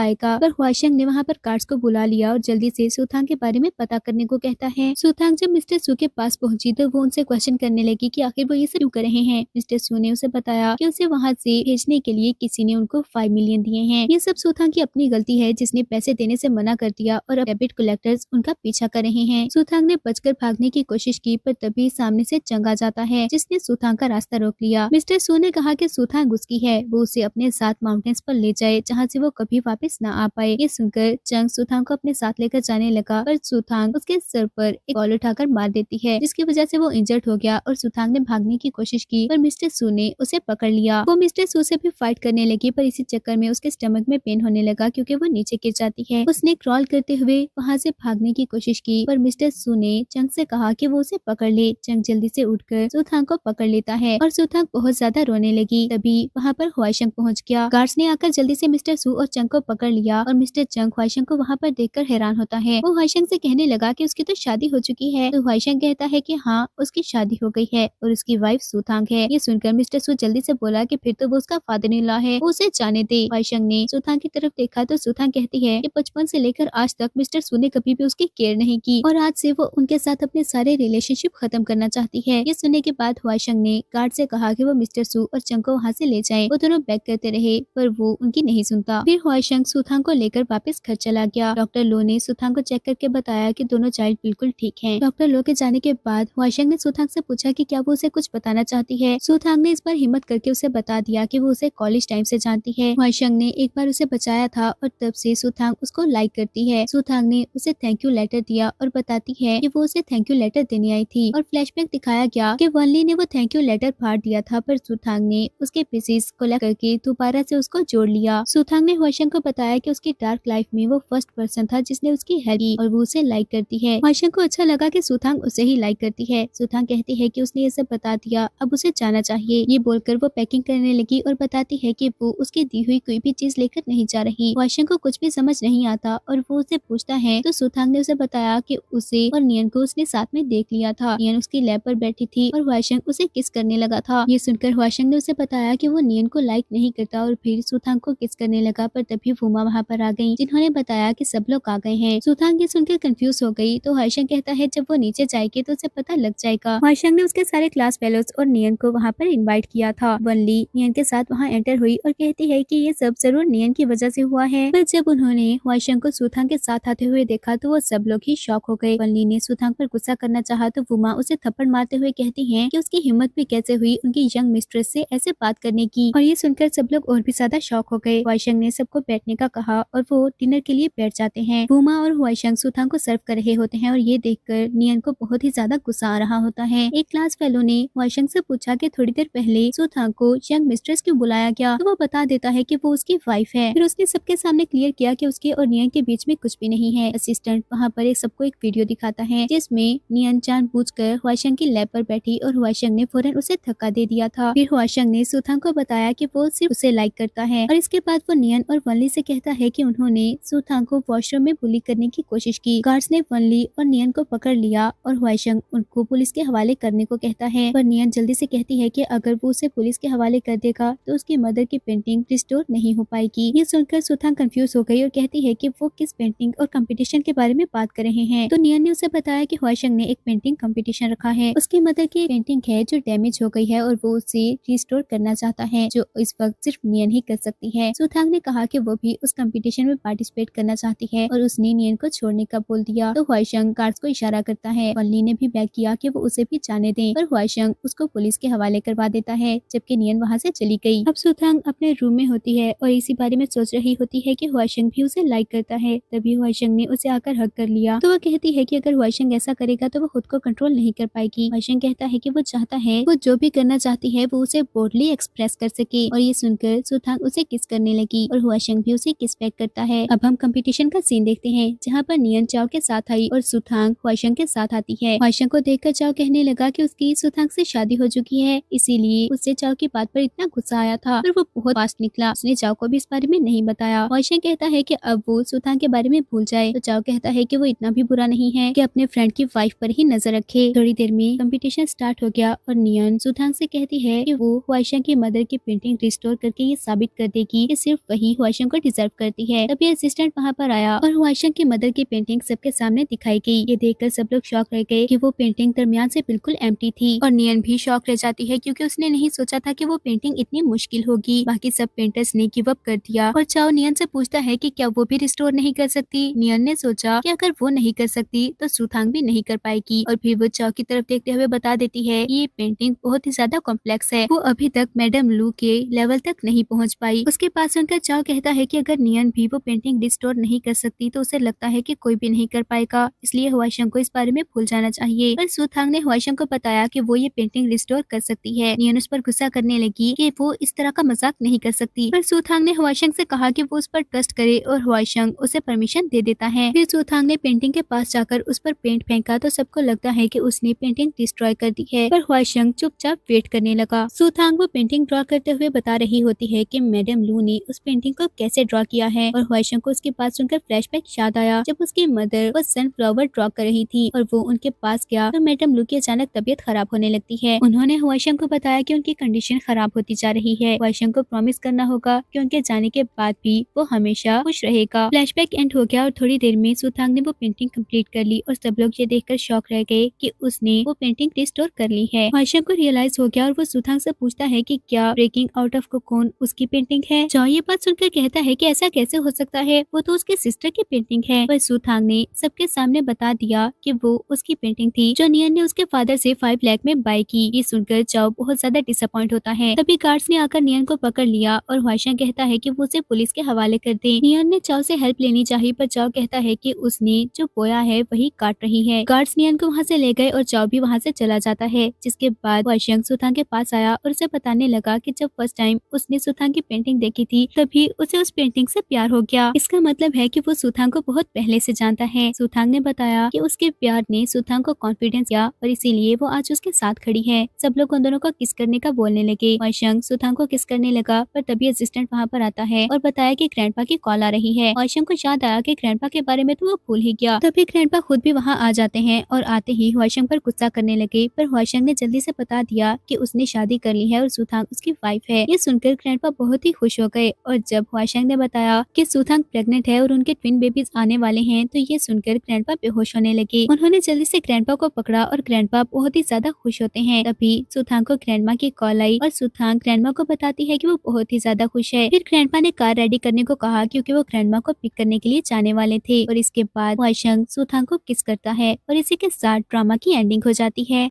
आएगा, पर हुआशंग ने वहाँ पर गार्ड्स को बुला लिया और जल्दी से सुथांग के बारे में पता करने को कहता है। सुथांग जब मिस्टर सू के पास पहुंची तो वो उनसे क्वेश्चन करने लगी कि आखिर वो ये सब क्यों कर रहे हैं। मिस्टर सू ने उसे बताया कि उसे वहाँ से भेजने के लिए किसी ने उनको 5 मिलियन दिए हैं। ये सब सुथांग की अपनी गलती है, जिसने पैसे देने से मना कर दिया और अब डेबिट कलेक्टर्स उनका पीछा कर रहे हैं। सुथांग ने बचकर भागने की कोशिश की, पर तभी सामने से चंग आ जाता है, जिसने सुथांग का रास्ता रोक लिया। मिस्टर सू ने कहा कि सुथांग उसकी है, वो उसे अपने साथ माउंटेन्स पर ले जाए जहाँ से वो कभी वापस न आ पाए। ये सुनकर चंग सुथांग को अपने साथ लेकर जाने लगा, पर सुथांग उसके सर पर एक बॉल उठाकर मार देती है, जिसकी वजह से वो इंजर्ड हो गया और सुथांग ने भागने की कोशिश की, पर मिस्टर सू ने उसे पकड़ लिया। वो मिस्टर सू से भी फाइट करने लगी, पर इसी चक्कर में उसके स्टमक में पेन होने लगा क्योंकि वो नीचे गिर जाती है। उसने क्रॉल करते हुए वहाँ से भागने की कोशिश की, पर मिस्टर सू ने चंग से कहा कि वो उसे पकड़ ले। चंग जल्दी से उठकर सुथांग को पकड़ लेता है और सुथांग बहुत ज्यादा रोने लगी। तभी वहाँ पर हुआशंग पहुँच गया। गार्ड्स ने आकर जल्दी से मिस्टर सू और चंग को पकड़ लिया और मिस्टर चंग हुआशंग को वहाँ पर देखकर हैरान होता है। वो हुआशंग से कहने लगा कि उसकी तो शादी हो चुकी है, तो हुआशंग कहता है कि हाँ उसकी शादी हो गई है और उसकी वाइफ सुथांग है। ये सुनकर मिस्टर सू जल्दी से बोला कि फिर तो वो उसका फादर इन लॉ है, वो उसे जाने दे। हुआशंग ने सुथांग की तरफ देखा तो सुथांग कहती है कि बचपन से लेकर आज तक मिस्टर सू ने कभी भी उसकी केयर नहीं की और आज से वो उनके साथ अपने सारे रिलेशनशिप खत्म करना चाहती है। ये सुनने के बाद हुआशंग ने गार्ड से कहा कि वो मिस्टर सू और चंग को वहाँ से ले जाए। वो दोनों बैक करते रहे, पर वो उनकी नहीं सुनता। फिर हुआशंग सुथांग को लेकर वापस घर चला गया। डॉक्टर लो ने सुथांग को चेक करके बताया कि दोनों चाइल्ड बिल्कुल ठीक हैं। डॉक्टर लो के जाने के बाद हुआशंग ने सुथांग से पूछा कि क्या वो उसे कुछ बताना चाहती है। सुथांग ने इस बार हिम्मत करके उसे बता दिया कि वो उसे कॉलेज टाइम से जानती है। हुआशंग ने एक बार उसे बचाया था और तब से सुथांग उसको लाइक करती है। सुथांग ने उसे थैंक यू लेटर दिया और बताती है कि वो उसे थैंक यू लेटर देने आई थी, और फ्लैशबैक दिखाया गया कि वनली ने वो थैंक यू लेटर फाड़ दिया था, पर सुथांग ने उसके पीसेस कलेक्ट करके दोबारा से उसको जोड़ लिया। सुथांग ने हुआशंग को बताया कि उसकी डार्क लाइफ में वो फर्स्ट पर्सन था जिसने उसकी हेल्प की और वो उसे लाइक करती है। हुआशंग को अच्छा लगा कि सुथांग उसे ही लाइक करती है। सुथांग कहती है कि उसने ये सब बता दिया, अब उसे जाना चाहिए। ये बोलकर वो पैकिंग करने लगी और बताती है कि वो उसकी दी हुई कोई भी चीज लेकर नहीं जा रही। हुआशंग को कुछ भी समझ नहीं आता और वो उसे पूछता है तो सुथांग ने उसे बताया कि उसे और नियन को उसने साथ में देख लिया था। नियन उसकी लैब पर बैठी थी और हुआशंग उसे किस करने लगा था। ये सुनकर हुआशंग ने उसे बताया कि वो नियन को लाइक नहीं करता और फिर सुथांग को किस करने लगा, पर तभी वुमा वहाँ पर आ गई, जिन्होंने जिन्होंने बताया कि सब लोग आ गए हैं। सुथांग ये सुनकर कंफ्यूज हो गई तो हुआशंग कहता है जब वो नीचे जाएगी तो उसे पता लग जाएगा। हुआशंग ने उसके सारे क्लास फेलोज और नियन को वहाँ पर इनवाइट किया था। वनली नियन के साथ वहाँ एंटर हुई और कहती है कि ये सब जरूर नियन की वजह से हुआ है। पर जब उन्होंने हुआशंग को सुथांग के साथ आते हुए देखा तो वो सब लोग ही शॉक हो गए। वनली ने सुथांग पर गुस्सा करना चाहा तो वुमा उसे थप्पड़ मारते हुए कहती है कि उसकी हिम्मत भी कैसे हुई उनकी यंग मिस्ट्रेस से ऐसे बात करने की। और ये सुनकर सब लोग और भी ज्यादा शॉक हो गए। हुआशंग ने सबको बैठने का कहा और वो डिनर के लिए बैठ जाते हैं। वुमा और हुआशंग सुथांग को सर्व कर रहे होते हैं और ये देखकर नियन को बहुत ही ज्यादा गुस्सा आ रहा होता है। एक क्लास फेलो ने हुआशंग से पूछा कि थोड़ी देर पहले सुथांग को यंग मिस्ट्रेस क्यों बुलाया गया, तो वो बता देता है कि वो उसकी वाइफ है। फिर उसने सबके सामने क्लियर किया कि उसके और नियन के बीच में कुछ भी नहीं है। असिस्टेंट वहाँ पर सबको एक वीडियो दिखाता है जिसमें नियन जानबूझकर हुआशंग की लैब पर बैठी और हुआशंग ने फौरन उसे धक्का दे दिया था। फिर हुआशंग ने सुथांग को बताया कि वो सिर्फ उसे लाइक करता है और इसके बाद वो नियन और वनली से कहता है कि उन्होंने सुथांग को वॉशरूम में बुली करने की कोशिश की। गार्ड्स ने वनली और नियन को पकड़ लिया और हुआशंग उनको पुलिस के हवाले करने को कहता है। पर नियन जल्दी से कहती है कि अगर वो उसे पुलिस के हवाले कर देगा तो उसकी मदर की पेंटिंग रिस्टोर नहीं हो पाएगी। ये सुनकर सुथांग कंफ्यूज हो गई और कहती है कि वो किस पेंटिंग और कंपटीशन के बारे में बात कर रहे हैं। तो नियन ने उसे बताया कि हुआशंग ने एक पेंटिंग कंपटीशन रखा है। उसकी मदर की पेंटिंग है जो डैमेज हो गई है और वो उसे रिस्टोर करना चाहता है, जो इस वक्त सिर्फ नियन ही कर सकती है। सुथांग ने कहा कि वो भी उस कंपटीशन में पार्टिसिपेट करना चाहती है और उसने नियन को छोड़ने का बोल दिया। तो हुआशंग गार्ड्स को इशारा करता है। वनली ने भी बैक किया कि वो उसे भी जाने दें, पर हुआशंग उसको पुलिस के हवाले करवा देता है, जबकि नियन वहाँ से चली गई। अब सुथांग अपने रूम में होती है और इसी बारे में सोच रही होती है कि हुआशंग भी उसे लाइक करता है। तभी हुआशंग ने उसे आकर हग कर लिया। तो वो कहती है कि अगर हुआशंग ऐसा करेगा तो वो खुद को कंट्रोल नहीं कर पाएगी। हुआशंग कहता है कि वो चाहता है वो जो भी करना चाहती है वो उसे बोल्डली एक्सप्रेस कर सके। और ये सुनकर सुथांग उसे किस करने लगी और हुआशंग भी उसे किस बैक करता है। अब हम कंपटीशन का सीन देखते हैं जहाँ पर नियन चाओ के साथ आई और सुथांग हुआशंग के साथ आती है। हुआशंग को देखकर चाओ कहने लगा कि उसकी सुथांग से शादी हो चुकी है, इसीलिए उससे चाओ की बात पर इतना गुस्सा आया था, पर वो बहुत फास्ट निकला। उसने चाओ को भी इस बारे में नहीं बताया। हुआशंग कहता है कि अब वो सुथांग के बारे में भूल जाए। तो चाओ कहता है कि वो इतना भी बुरा नहीं है कि अपने फ्रेंड की वाइफ पर ही नजर रखे। थोड़ी देर में कंपटीशन स्टार्ट हो गया और नियन सुथांग से कहती है कि वो हुआशंग की मदर की पेंटिंग रिस्टोर करके ये साबित कर देगी कि सिर्फ वही हुआशंग को डिजर्व करती है। तभी असिस्टेंट वहाँ पर आया और हुआशंग की मदर की पेंटिंग सबके सामने दिखाई गई। ये देखकर सब लोग शॉक रह गए कि वो पेंटिंग दरमियान से बिल्कुल एम्प्टी थी। और नियन भी शॉक रह जाती है क्योंकि उसने नहीं सोचा था कि वो पेंटिंग इतनी मुश्किल होगी। बाकी सब पेंटर्स ने गिव अप कर दिया और चाओ नियन से पूछता है कि क्या वो भी रिस्टोर नहीं कर सकती। नियन ने सोचा कि अगर वो नहीं कर सकती तो सुथांग भी नहीं कर पाएगी और फिर वो चाओ की तरफ देखते हुए बता देती है ये पेंटिंग बहुत ही ज्यादा कॉम्प्लेक्स है, वो अभी तक मैडम लू के लेवल तक नहीं पहुँच पाई। उसके पास सुनकर चाओ कहता है कि अगर नियन भी वो पेंटिंग रिस्टोर नहीं कर सकती तो उसे लगता है कि कोई भी नहीं कर पाएगा, इसलिए हुआशंग को इस बारे में भूल जाना चाहिए। पर सुथांग ने हुआशंग को बताया कि वो ये पेंटिंग रिस्टोर कर सकती है। नियन उस पर गुस्सा करने लगी कि वो इस तरह का मजाक नहीं कर सकती, पर सुथांग ने हुआशंग से कहा कि वो उस पर ट्रस्ट करे और हुआशंग उसे परमिशन दे देता है। फिर सुथांग ने पेंटिंग के पास जाकर उस पर पेंट फेंका तो सबको लगता है कि उसने पेंटिंग डिस्ट्रॉय कर दी है, पर हुआशंग चुपचाप वेट करने लगा। सुथांग वो पेंटिंग ड्रॉ करते हुए बता रही होती है कि मैडम लू ने उस पेंटिंग को कैसे ड्रॉ किया है और हुआशंग को उसकी बात सुनकर फ्लैशबैक याद आया जब उसकी मदर वो सनफ्लावर ड्रॉ कर रही थी और वो उनके पास गया तो मैडम लू की अचानक तबीयत खराब होने लगती है। उन्होंने हुआशंग को बताया कि उनकी कंडीशन खराब होती जा रही है। हुआशंग को प्रॉमिस करना होगा कि उनके जाने के बाद भी वो हमेशा खुश रहेगा। फ्लैशबैक एंड हो गया और थोड़ी देर में सुथांग ने वो पेंटिंग कंप्लीट कर ली और सब लोग ये देखकर शॉक रह गए कि उसने वो पेंटिंग रिस्टोर कर ली है। हुआशंग को रियलाइज हो गया और वो सुथांग से पूछता है कि क्या ब्रेकिंग आउट ऑफ कोकोन उसकी पेंटिंग है। चाओ ये बात सुनकर कहता है कि ऐसा कैसे हो सकता है, वो तो उसके सिस्टर की पेंटिंग है। पर सुथांग ने सबके सामने बता दिया कि वो उसकी पेंटिंग थी जो नियन ने उसके फादर से 5 लाख में बाय की। ये सुनकर चाओ बहुत ज्यादा डिसअपॉइंट होता है। तभी गार्ड्स ने आकर नियन को पकड़ लिया और हुआशंग कहता है कि वो उसे पुलिस के हवाले कर दे। नियन ने चाओ से हेल्प लेनी चाहिए पर चाओ कहता है कि उसने जो बोया है वही काट रही है। गार्ड्स नियन को वहाँ से ले गए और चाओ भी वहाँ से चला जाता है, जिसके बाद हुआशंग सुथांग के पास आया और उसे बताने लगा कि जब फर्स्ट टाइम उसने सुथांग की पेंटिंग देखी थी तभी उसे उस पेंटिंग से प्यार हो गया। इसका मतलब है कि वो सुथांग को बहुत पहले से जानता है। सुथांग ने बताया कि उसके प्यार ने सुथांग को कॉन्फिडेंस दिया और इसीलिए वो आज उसके साथ खड़ी है। सब लोग उन दोनों को किस करने का बोलने लगे। हुआशंग सुथांग को किस करने लगा पर तभी असिस्टेंट वहाँ पर आता है और बताया कि ग्रैंडपा की कॉल आ रही है। हुआशंग को याद आया कि ग्रैंडपा के बारे में तो वो भूल ही गया। तभी ग्रैंडपा खुद भी वहाँ आ जाते हैं और आते ही हुआशंग पर गुस्सा करने लगे, पर हुआशंग ने जल्दी से बता दिया कि उसने शादी कर ली है और सुथांग उसकी वाइफ है। ये सुनकर ग्रैंडपा बहुत ही खुश हो गए और जब हुआशंग ने बताया कि सुथांग सुथांग प्रेग्नेंट है और उनके ट्विन बेबीज आने वाले हैं, तो ये सुनकर ग्रैंडपा बेहोश होने लगे। उन्होंने जल्दी से ग्रैंडपा को पकड़ा और ग्रैंडपा बहुत ही ज्यादा खुश होते हैं। तभी सुथांग को ग्रैंडमा की कॉल आई और सुथांग ग्रैंडमा को बताती है कि वो बहुत ही ज्यादा खुश है। फिर ग्रैंडपा ने कार रेडी करने को कहा क्योंकि वो ग्रैंडमा को पिक करने के लिए जाने वाले थे। और इसके बाद वाइशंग सुथांग को किस करता है और इसी के साथ ड्रामा की एंडिंग हो जाती है।